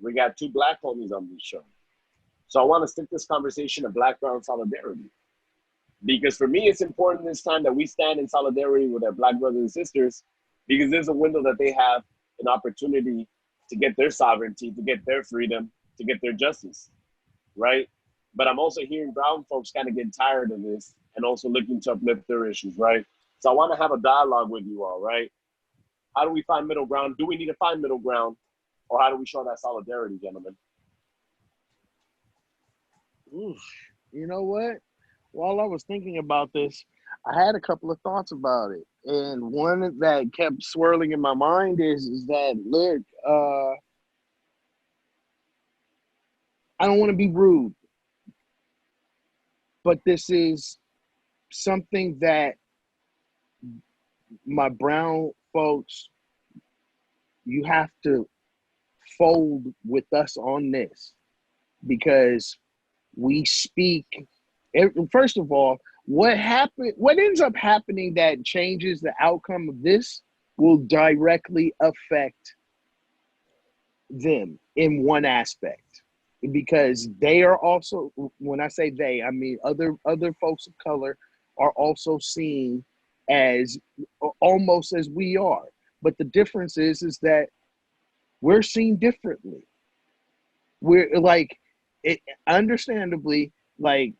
We got 2 Black homies on this show. So I want to stick this conversation to Black-Brown solidarity. Because for me, it's important this time that we stand in solidarity with our Black brothers and sisters, because there's a window that they have an opportunity to get their sovereignty, to get their freedom, to get their justice, right? But I'm also hearing brown folks kind of getting tired of this and also looking to uplift their issues, right? So I want to have a dialogue with you all, right? How do we find middle ground? Do we need to find middle ground? Or how do we show that solidarity, gentlemen? Oof. You know what? While I was thinking about this, I had a couple of thoughts about it. And one that kept swirling in my mind is that, look, I don't want to be rude, but this is something that my brown folks, you have to fold with us on this, because we speak. First of all, what ends up happening that changes the outcome of this will directly affect them in one aspect, because they are also, when I say they, I mean other folks of color are also seen as almost as we are. But the difference is that we're seen differently. We're like, understandably, like,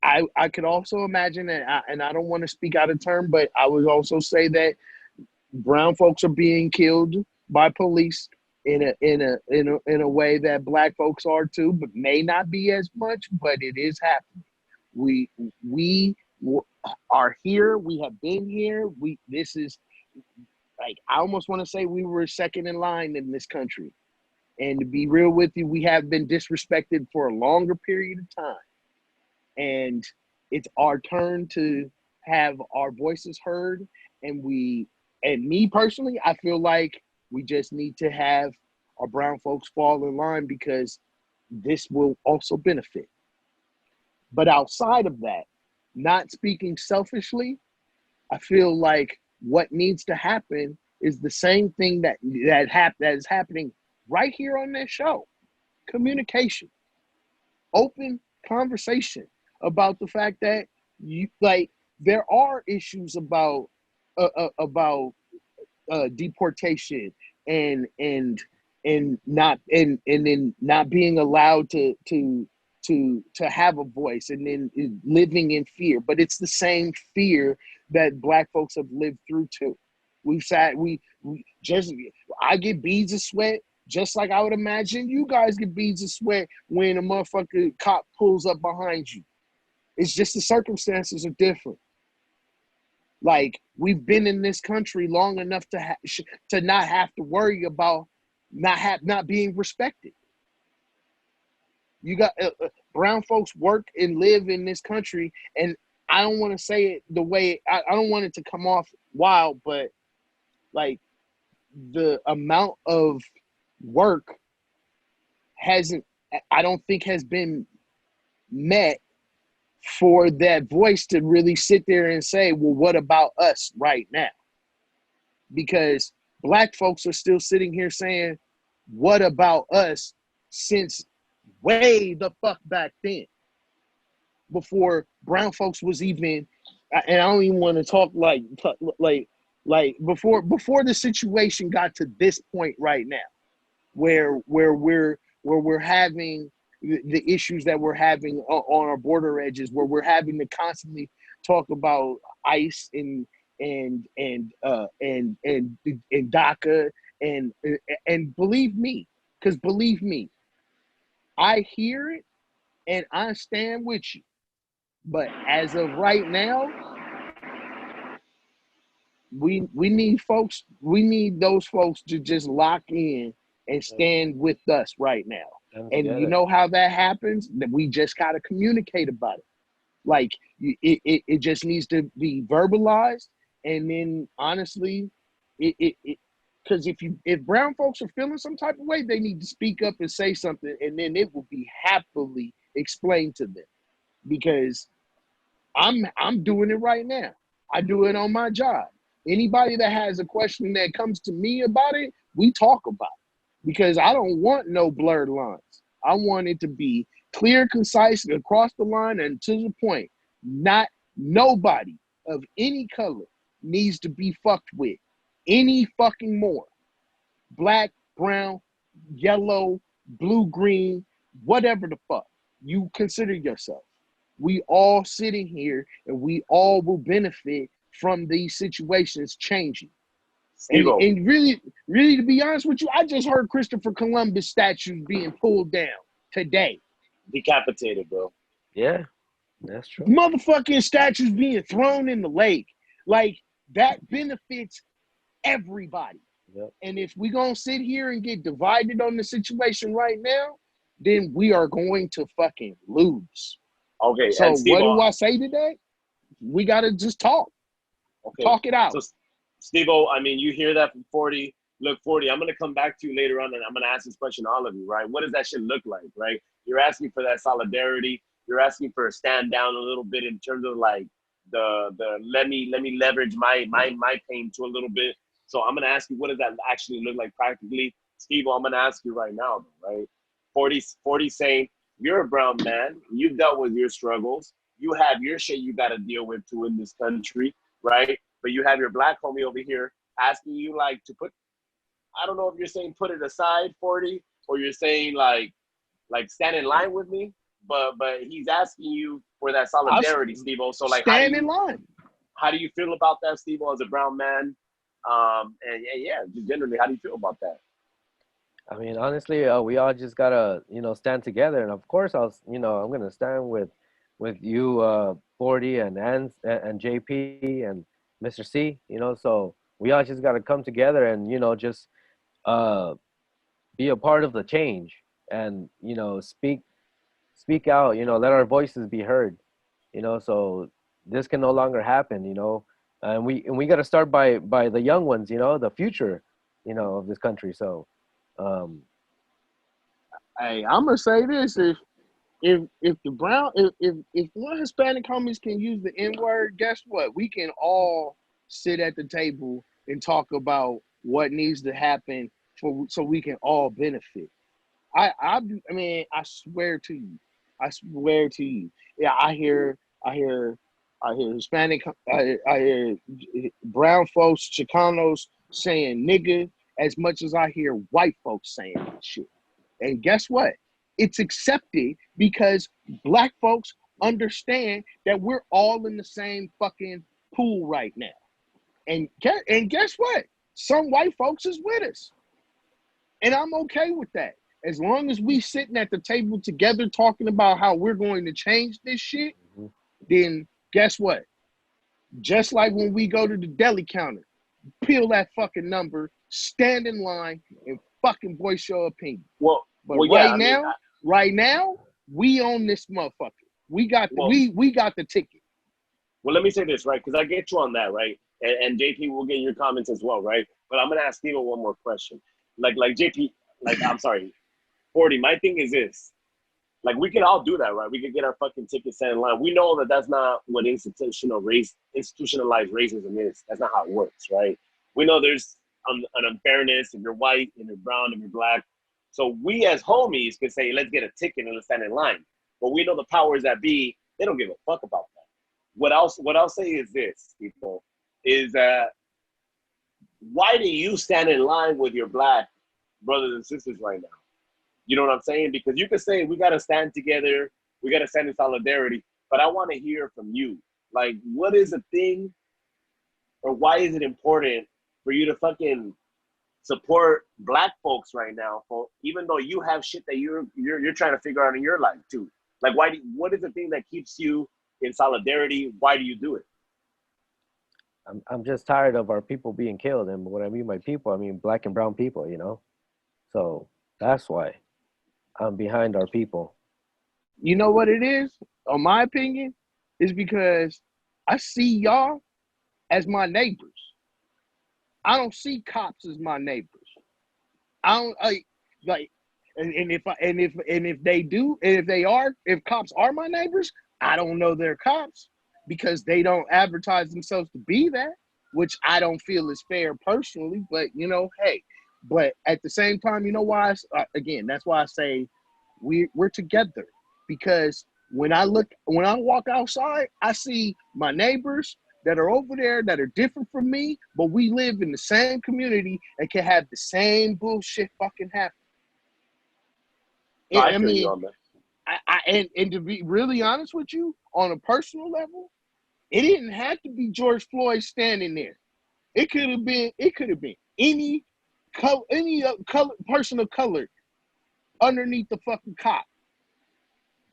I could also imagine, and I don't want to speak out of turn, but I would also say that brown folks are being killed by police in a way that Black folks are too, but may not be as much, but it is happening. We are here. We have been here. This is like, I almost want to say we were second in line in this country. And to be real with you, we have been disrespected for a longer period of time. And it's our turn to have our voices heard. And me personally, I feel like we just need to have our brown folks fall in line, because this will also benefit. But outside of that, not speaking selfishly, I feel like what needs to happen is the same thing that is happening right here on this show. Communication, open conversation about the fact that there are issues about deportation and then not being allowed to have a voice, and then living in fear. But it's the same fear that Black folks have lived through too. I get beads of sweat, just like I would imagine you guys get beads of sweat when a motherfucker cop pulls up behind you. It's just the circumstances are different. Like, we've been in this country long enough to not have to worry about not being respected. You got brown folks work and live in this country, and I don't want to say it the way I don't want it to come off wild, but like, the amount of work I don't think has been met for that voice to really sit there and say, well, what about us right now? Because Black folks are still sitting here saying, what about us, since way the fuck back then, before brown folks was even, and I don't even want to talk like before the situation got to this point right now, where we're having the issues that we're having on our border edges, where we're having to constantly talk about ICE and DACA, and believe me, I hear it and I stand with you. But as of right now, we need those folks to just lock in and stand with us right now. And you know how that happens? That we just gotta communicate about it. Like, it just needs to be verbalized, and then honestly, because if brown folks are feeling some type of way, they need to speak up and say something, and then it will be happily explained to them. Because I'm doing it right now. I do it on my job. Anybody that has a question that comes to me about it, we talk about it. Because I don't want no blurred lines. I want it to be clear, concise, across the line, and to the point. Not nobody of any color needs to be fucked with any fucking more. Black, brown, yellow, blue, green, whatever the fuck you consider yourself. We all sitting here, and we all will benefit from these situations changing. And really, to be honest with you, I just heard Christopher Columbus statues being pulled down today. Decapitated, bro. Yeah, that's true. Motherfucking statues being thrown in the lake. Like, that benefits everybody. Yep. And if we're going to sit here and get divided on the situation right now, then we are going to fucking lose. Okay, so what do I say today? We got to just talk. Okay. Talk it out. So, Steve-O, I mean, you hear that from 40. Look, 40, I'm going to come back to you later on, and I'm going to ask this question to all of you, right? What does that shit look like, right? You're asking for that solidarity. You're asking for a stand down a little bit in terms of like the let me leverage my pain to a little bit. So I'm going to ask you, what does that actually look like practically? Steve-O, I'm going to ask you right now, right? 40 saying, you're a brown man. You've dealt with your struggles. You have your shit you got to deal with too in this country, right? But you have your Black homie over here asking you like to put, I don't know if you're saying put it aside, 40, or you're saying like stand in line with me, but he's asking you for that solidarity, Steve-O. So like, stand in line. How do you feel about that, Steve-O, as a brown man? And yeah, generally, how do you feel about that? I mean, honestly, we all just gotta, stand together. And of course, I'm gonna stand with you, 40 and JP and Mr. C. So we all just gotta come together and just uh, be a part of the change and speak out. Let our voices be heard. So this can no longer happen. And we gotta start by the young ones. The future, of this country. So. Um, Hey, I'm gonna say this: if the brown if one Hispanic homies can use the N word, guess what? We can all sit at the table and talk about what needs to happen for so we can all benefit. I mean, I swear to you, I swear to you. Yeah, I hear I hear Hispanic, I hear brown folks, Chicanos saying nigga as much as I hear white folks saying that shit. And guess what? It's accepted because black folks understand that we're all in the same fucking pool right now. And guess what? Some white folks is with us. And I'm okay with that. As long as we sitting at the table together talking about how we're going to change this shit, mhm. then guess what? Just like when we go to the deli counter, peel that fucking number, stand in line, and fucking voice your opinion. But Yeah. right now, we own this motherfucker. We got Well, we got the ticket. well, let me say this, right? Because I get you on that, right? And JP will get your comments as well, right? But I'm gonna ask Steven one more question. Like JP, I'm sorry, 40. My thing is this: like we can all do that, right? We can get our fucking tickets set in line. We know that that's not what institutionalized racism is. That's not how it works, right? We know there's an unfairness if you're white, if you're brown, if you're black. So we as homies could say, let's get a ticket and let's stand in line. But we know the powers that be, they don't give a fuck about that. What I'll say is this, people, is that why do you stand in line with your black brothers and sisters right now? You know what I'm saying? Because you could say we gotta stand together, we gotta stand in solidarity, but I want to hear from you. Like, what is the thing, or why is it important for you to fucking support black folks right now? For even though you have shit that you're trying to figure out in your life too. Like, what is the thing that keeps you in solidarity? Why do you do it? I'm just tired of our people being killed, and when I mean by people, I mean black and brown people. So that's why I'm behind our people. You know what it is? On my opinion, is because I see y'all as my neighbors. I don't see cops as my neighbors. I don't like and if they do, and if cops are my neighbors, I don't know they're cops because they don't advertise themselves to be that, which I don't feel is fair personally. But hey, but at the same time, you know why? Again, that's why I say we're together because when I walk outside, I see my neighbors that are over there that are different from me, but we live in the same community and can have the same bullshit fucking happen. No, I I feel you mean, on that. and to be really honest with you, on a personal level, it didn't have to be George Floyd standing there. It could have been. It could have been any color person of color underneath the fucking cop.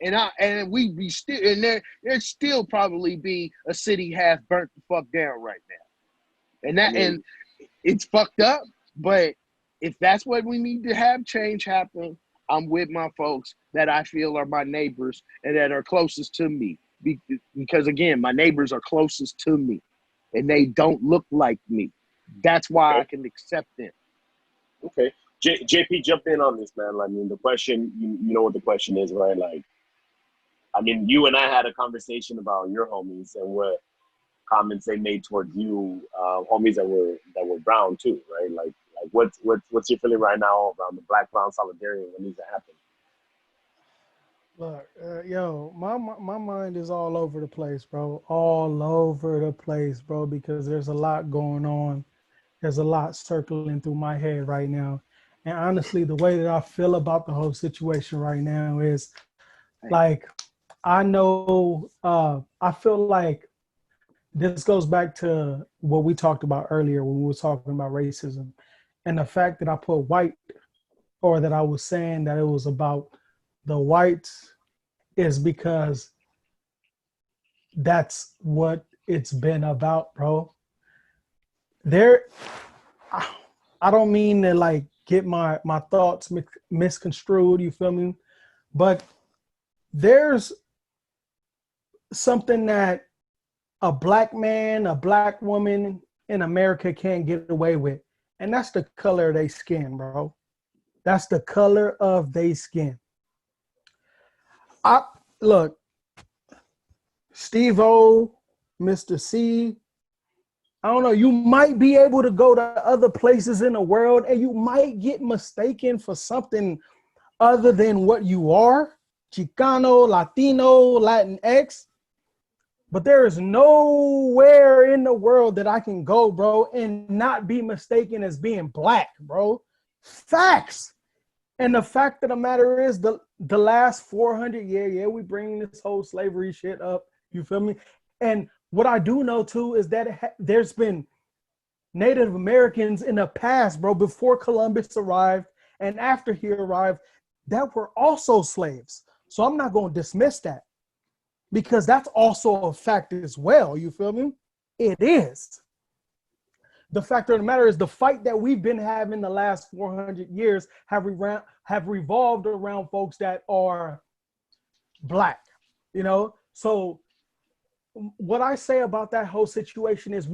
And we'd be still, and there'd still probably be a city half burnt the fuck down right now. And it's fucked up. But if that's what we need to have change happen, I'm with my folks that I feel are my neighbors and that are closest to me. Because again, my neighbors are closest to me, and they don't look like me. That's why I Okay. can accept them. Okay. JP, jump in on this, man. I mean, the question, you know what the question is, right? Like, I mean, you and I had a conversation about your homies and what comments they made towards you, homies that were brown too, right? Like what's your feeling right now around the black brown solidarity and what needs to happen? Look, yo, my mind is all over the place, bro. All over the place, bro, because there's a lot going on. There's a lot circling through my head right now. And honestly, the way that I feel about the whole situation right now is like, I know, I feel like this goes back to what we talked about earlier when we were talking about racism and the fact that I put white or that I was saying that it was about the whites is because that's what it's been about, bro. There, I don't mean to like get my thoughts misconstrued, you feel me? But there's something that a black man, a black woman in America can't get away with. And that's the color of their skin, bro. That's the color of their skin. I look, Steve-O, Mr.C, I don't know, you might be able to go to other places in the world and you might get mistaken for something other than what you are, Chicano, Latino, Latinx. But there is nowhere in the world that I can go, bro, and not be mistaken as being black, bro. Facts. And the fact of the matter is the last 400 years, yeah, we bring this whole slavery shit up. You feel me? And what I do know, too, is that there's been Native Americans in the past, bro, before Columbus arrived and after he arrived, that were also slaves. So I'm not going to dismiss that, because that's also a fact as well. You feel me? It is. The fact of the matter is the fight that we've been having the last 400 years have revolved around folks that are black, you know? So what I say about that whole situation is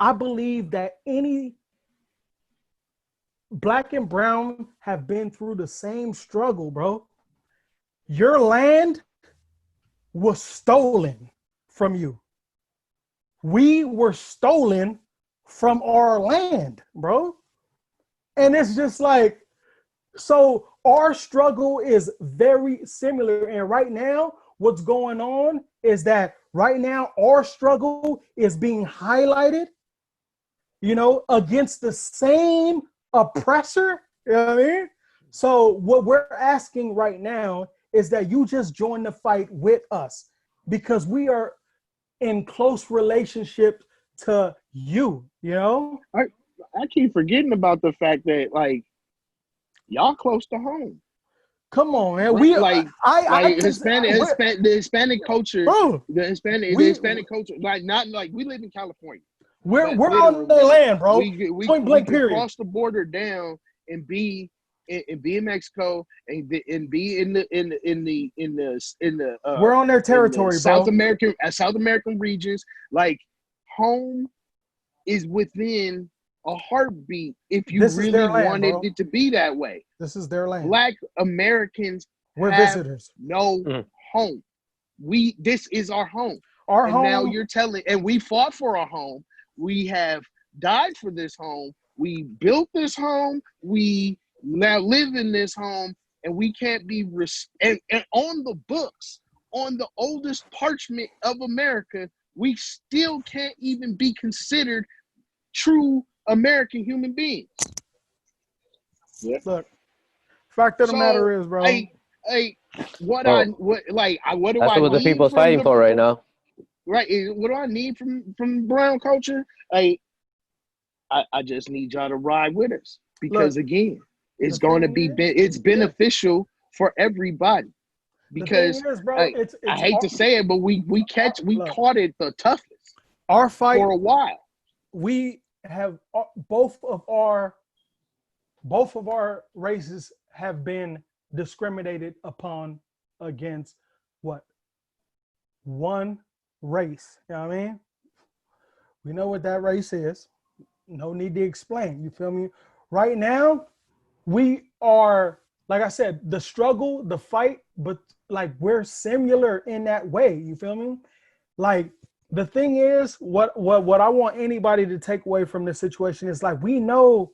I believe that any black and brown have been through the same struggle, bro. Your land was stolen from you. We were stolen from our land, bro. And it's just like, so our struggle is very similar. And right now, what's going on is that right now our struggle is being highlighted, you know, against the same oppressor. You know what I mean? So what we're asking right now is that you just join the fight with us, because we are in close relationship to you, you know? I keep forgetting about the fact that, like, y'all close to home. Come on, man. The Hispanic culture, bro, the Hispanic culture, like, not like we live in California. We're on their land, bro. We Point can period. cross the border down and be in Mexico and be in the we're on their territory, South bro. South American regions. Like, home is within a heartbeat if you really wanted it to be that way. This is their land. Black Americans we're have visitors. No home. This is our home. Our home. Now you're telling, and we fought for our home. We have died for this home. We built this home. We now live in this home, and we can't be and on the books, on the oldest parchment of America, we still can't even be considered true American human beings. Yeah. Look, fact of the matter is, bro. What do I That's what the need people's fighting for right now. Right. What do I need from brown culture? I just need y'all to ride with us, because again, it's going to be it's beneficial for everybody. Because is, bro, I hate to say it, but we caught it the toughest. Our fight for a while. We have both of our races have been discriminated upon against what? One race. You know what I mean? We know what that race is. No need to explain. You feel me? Right now, we are, like I said, the struggle, the fight, but like we're similar in that way. You feel me? Like, the thing is, what I want anybody to take away from this situation is, like, we know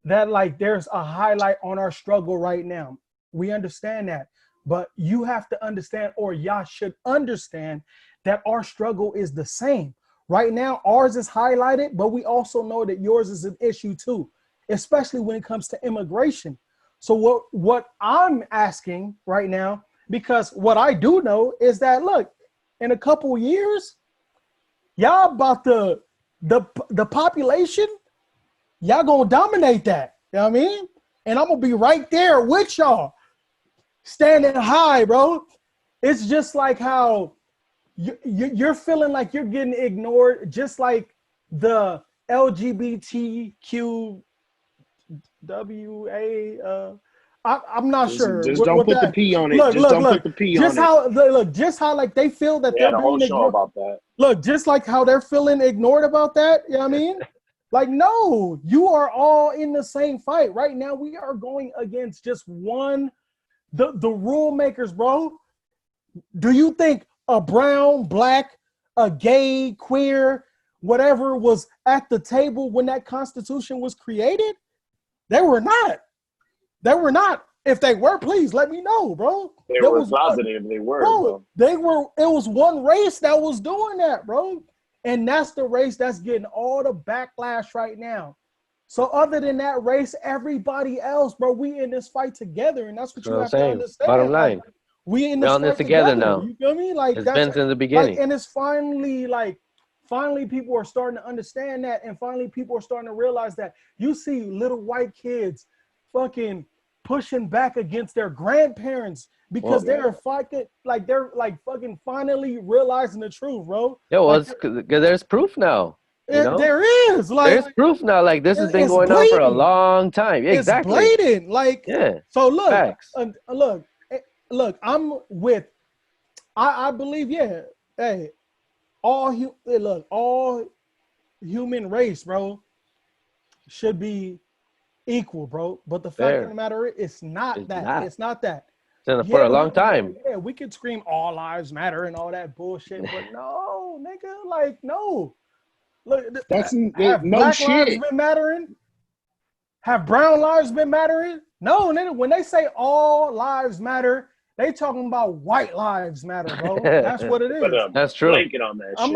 that, like, there's a highlight on our struggle right now. We understand that. But you have to understand, or y'all should understand, that our struggle is the same. Right now, ours is highlighted, but we also know that yours is an issue too, especially when it comes to immigration. So what I'm asking right now, because what I do know is that, look, in a couple years, y'all about the population, y'all gonna dominate that. You know what I mean? and I'm gonna be right there with y'all, standing high, bro. It's just like how you're feeling like you're getting ignored, just like the LGBTQWA. I'm not sure Just don't what put the that. P on it. Look, Just look, don't look. put the P Just on it. how look, just how like they feel that They they're had a whole being show ignored. about that. Look, just like how they're feeling ignored about that. You know what I mean? Like, no, you are all in the same fight right now. We are going against just one, the rule makers, bro. Do you think a brown, black, a gay, queer, whatever was at the table when that Constitution was created? They were not. They were not. If they were, please let me know, bro. They There were was one, closeted if they were, bro. bro. They were. It was one race that was doing that, bro. And that's the race that's getting all the backlash right now. So other than that race, everybody else, bro, we in this fight together, and that's what That's you what I'm have to saying. Bottom understand. Like, line, we in we're this on this fight together together. now. You feel me? Like It's that's been since the like, beginning. and it's finally people are starting to understand that, and finally people are starting to realize that. You see little white kids fucking pushing back against their grandparents because they're fucking like they're like fucking finally realizing the truth, bro. Yeah, well, Like it's because there's proof now. You know, there is like there's proof now. Like this has been it's going on for a blatant. long time. Yeah, It's exactly. blatant. Like, Yeah. so look, Facts. look. I'm with. I believe, yeah. Hey, all human race, bro, should be equal, bro. But the fact of Fair. the matter is, it's not It's that. not. It's not that. For a long time. Yeah, we could scream all lives matter and all that bullshit, but no, nigga, like no. Look, That's have no black lives shit. been mattering? Have brown lives been mattering? No, nigga. When they say all lives matter, they talking about white lives matter, bro. That's what it Put is. a That's true. blanket on that shit.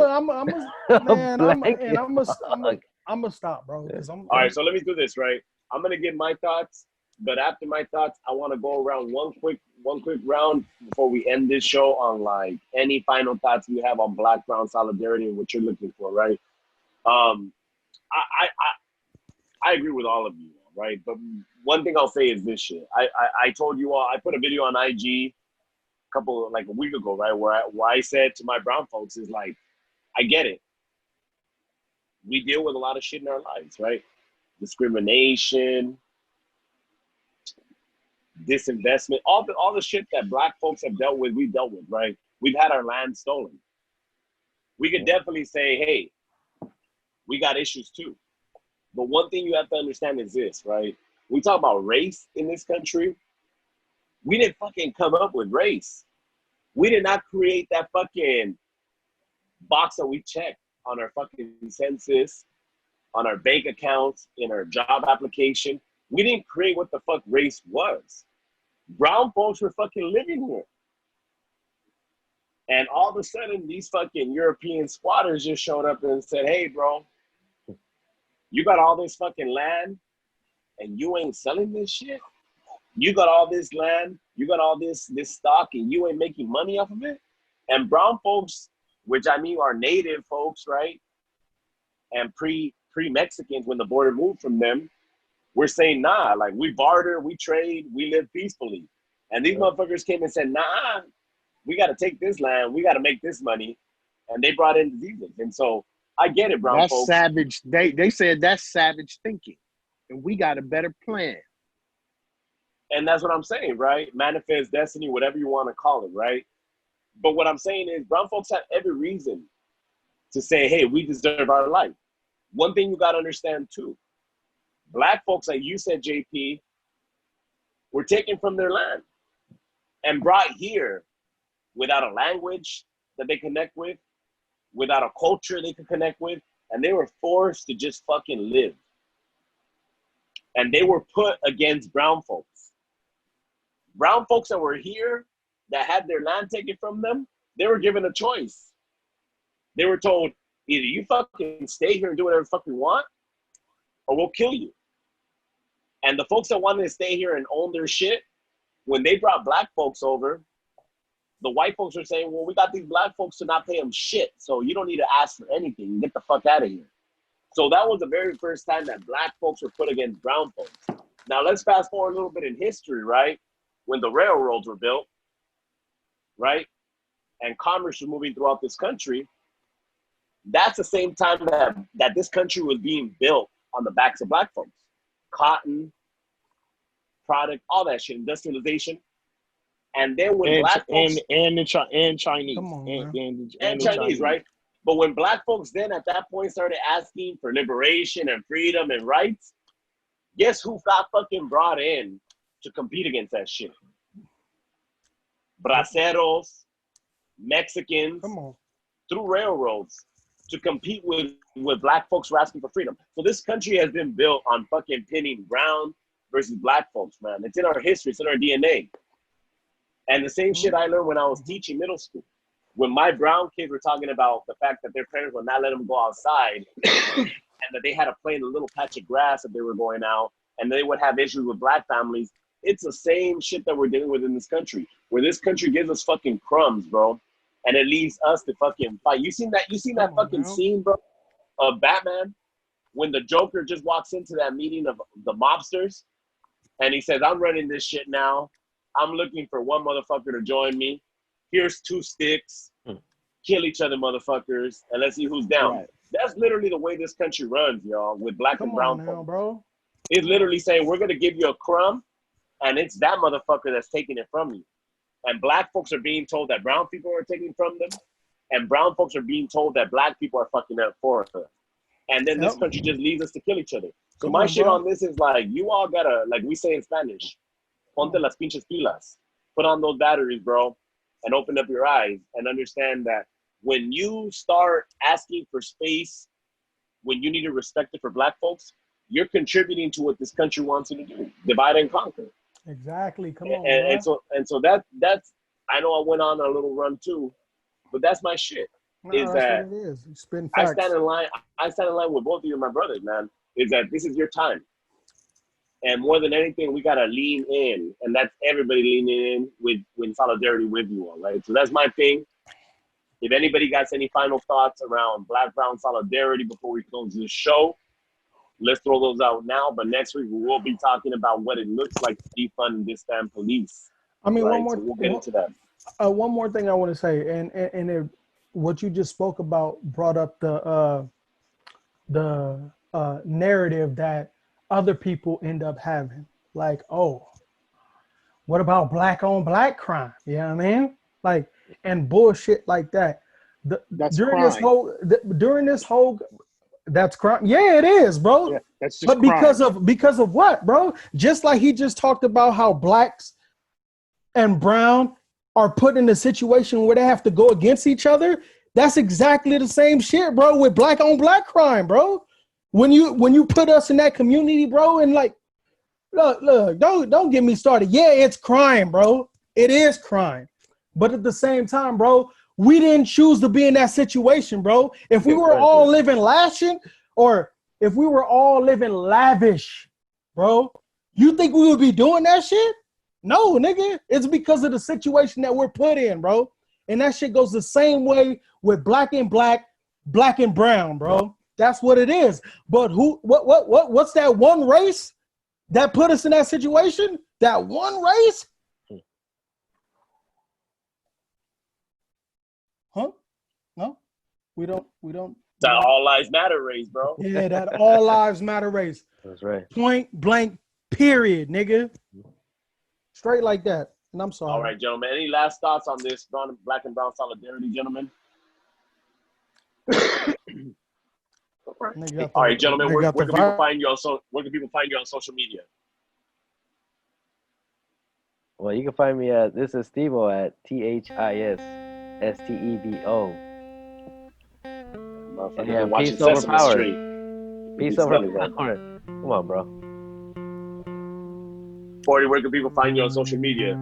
I'm gonna stop, bro. Because All right, so let me do this, right? I'm gonna give my thoughts, but after my thoughts, I want to go around one quick round before we end this show on like any final thoughts you have on Black Brown solidarity and what you're looking for, right? I agree with all of you, right? But one thing I'll say is this shit. I told you all, I put a video on IG a week ago, right? Where I said to my brown folks is like, I get it. We deal with a lot of shit in our lives, right? Discrimination, disinvestment, all the shit that Black folks have dealt with, we've dealt with, right? We've had our land stolen. We could definitely say, hey, we got issues too. But one thing you have to understand is this, right? We talk about race in this country. We didn't fucking come up with race. We did not create that fucking box that we check on our fucking census, on our bank accounts, in our job application. We didn't create what the fuck race was. Brown folks were fucking living here. And all of a sudden, these fucking European squatters just showed up and said, hey, bro, you got all this fucking land and you ain't selling this shit? You got all this land, you got all this stock, and you ain't making money off of it? And brown folks, which I mean are native folks, right? And pre-Mexicans, when the border moved from them, we're saying, nah, like we barter, we trade, we live peacefully. And these motherfuckers came and said, nah, we got to take this land, we got to make this money. And they brought in diseases. And so I get it, brown That's folks. savage. They said that's savage thinking. And we got a better plan. And that's what I'm saying, right? Manifest destiny, whatever you want to call it, right? But what I'm saying is brown folks have every reason to say, hey, we deserve our life. One thing you got to understand too, Black folks, like you said, JP, were taken from their land and brought here without a language that they connect with, without a culture they could connect with, and they were forced to just fucking live. And they were put against brown folks. Brown folks that were here, that had their land taken from them, they were given a choice. They were told, either you fucking stay here and do whatever the fuck you want, or we'll kill you. And the folks that wanted to stay here and own their shit, when they brought Black folks over, the white folks were saying, well, we got these Black folks to not pay them shit, so you don't need to ask for anything. Get the fuck out of here. So that was the very first time that Black folks were put against brown folks. Now let's fast forward a little bit in history, right? When the railroads were built, right? And commerce was moving throughout this country. That's the same time that this country was being built on the backs of black folks. Cotton, product, all that shit, industrialization. And then when black folks and Chinese. Come on, and Chinese, right? But when black folks then at that point started asking for liberation and freedom and rights, guess who got fucking brought in to compete against that shit? Braceros, Mexicans, through railroads to compete with black folks who are asking for freedom. So this country has been built on fucking pinning brown versus black folks, man. It's in our history, it's in our DNA. And the same shit I learned when I was teaching middle school. When my brown kids were talking about the fact that their parents would not let them go outside and that they had to play in a little patch of grass if they were going out, and they would have issues with black families, it's the same shit that we're dealing with in this country, where this country gives us fucking crumbs, bro, and it leaves us to fucking fight. You seen that fucking scene, bro, of Batman, when the Joker just walks into that meeting of the mobsters, and he says, I'm running this shit now. I'm looking for one motherfucker to join me. Here's 2 sticks. Kill each other, motherfuckers, and let's see who's down. Right. That's literally the way this country runs, y'all, with black and brown folks. Bro. It's literally saying, we're going to give you a crumb, and it's that motherfucker that's taking it from you. And black folks are being told that brown people are taking from them, and brown folks are being told that black people are fucking up for us. And then this country just leaves us to kill each other. So my shit on this is like, you all gotta, like we say in Spanish, ponte las pinches pilas. Put on those batteries, bro, and open up your eyes and understand that when you start asking for space, when you need to respect it for black folks, you're contributing to what this country wants you to do. Divide and conquer. Exactly. Come on. And so that's, I know I went on a little run too, but that's my shit. Is that what it is. I stand in line with both of you, my brothers, man. Is that this is your time. And more than anything, we gotta lean in, and that's everybody leaning in with solidarity with you all, right? So that's my thing. If anybody got any final thoughts around Black-Brown solidarity before we close this show, let's throw those out now. But next week we will be talking about what it looks like to defund this damn police. I mean, right? We'll get into that. One more thing I want to say, and what you just spoke about brought up the narrative that other people end up having, like, oh, what about black on black crime? You know what I mean? Like, and bullshit like that. During this whole, that's crime. Yeah, it is, bro. Yeah, that's just but because of what, bro? Just like he just talked about how blacks and brown are put in a situation where they have to go against each other. That's exactly the same shit, bro, with black on black crime, bro. When you put us in that community, bro, and like, look, don't get me started. Yeah, it's crime, bro. It is crime. But at the same time, bro, we didn't choose to be in that situation, bro. If we were all living lavish, or if we were all living lavish, bro, you think we would be doing that shit? No, nigga. It's because of the situation that we're put in, bro. And that shit goes the same way with black and black, black and brown, bro. That's what it is. But what's that one race that put us in that situation? That one race? Huh? No, we don't. That all lives matter race, bro. Yeah, that all lives matter race. That's right. Point blank, period, nigga. Straight like that. And I'm sorry. All right, gentlemen. Any last thoughts on this black and brown solidarity, gentlemen? All right, gentlemen. Where can people find you on social media? Well, you can find me at This Is Stevo at THISSTEVO. Yeah, peace over power. Peace over power. Come on, bro. 40, where can people find you on social media?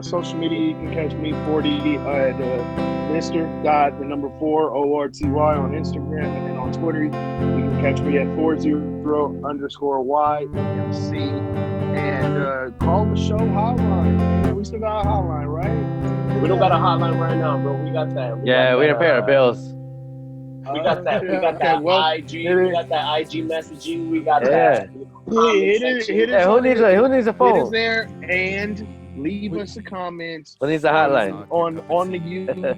Social media, you can catch me 40 at Mr.4ORTY on Instagram, and then on Twitter, you can catch me at 40_YMC. And call the show hotline. Man. We still got a hotline, right? We don't got a hotline right now, bro. We got that. We didn't pay our bills. We got that. We got that IG. We got that IG messaging. We got Yeah. that. Who needs a phone? It is there, and leave us a comment Who needs a hotline? on the YouTube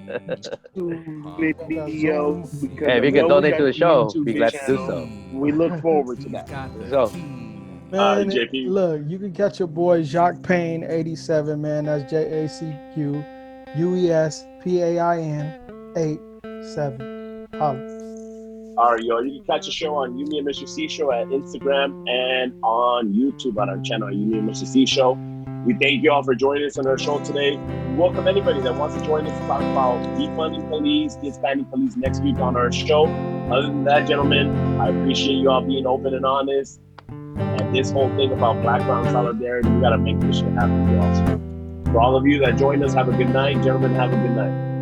video because Hey, I if you could know we donate got to the the show, be YouTube glad to do channel. so. We look forward to that. So, Man, JP. look, you can catch your boy Jacques Payne 87, man. That's JACQUESPAIN 87. Holla. All right, yo. You can catch the show on You, Me, and Mr.C Show at Instagram and on YouTube on our channel, You, Me, and Mr.C Show. We thank you all for joining us on our show today. We welcome anybody that wants to join us to talk about defunding police, disbanding police next week on our show. Other than that, gentlemen, I appreciate you all being open and honest. And this whole thing about Black Brown solidarity, we got to make this shit happen, y'all. For all of you that joined us, have a good night. Gentlemen, have a good night.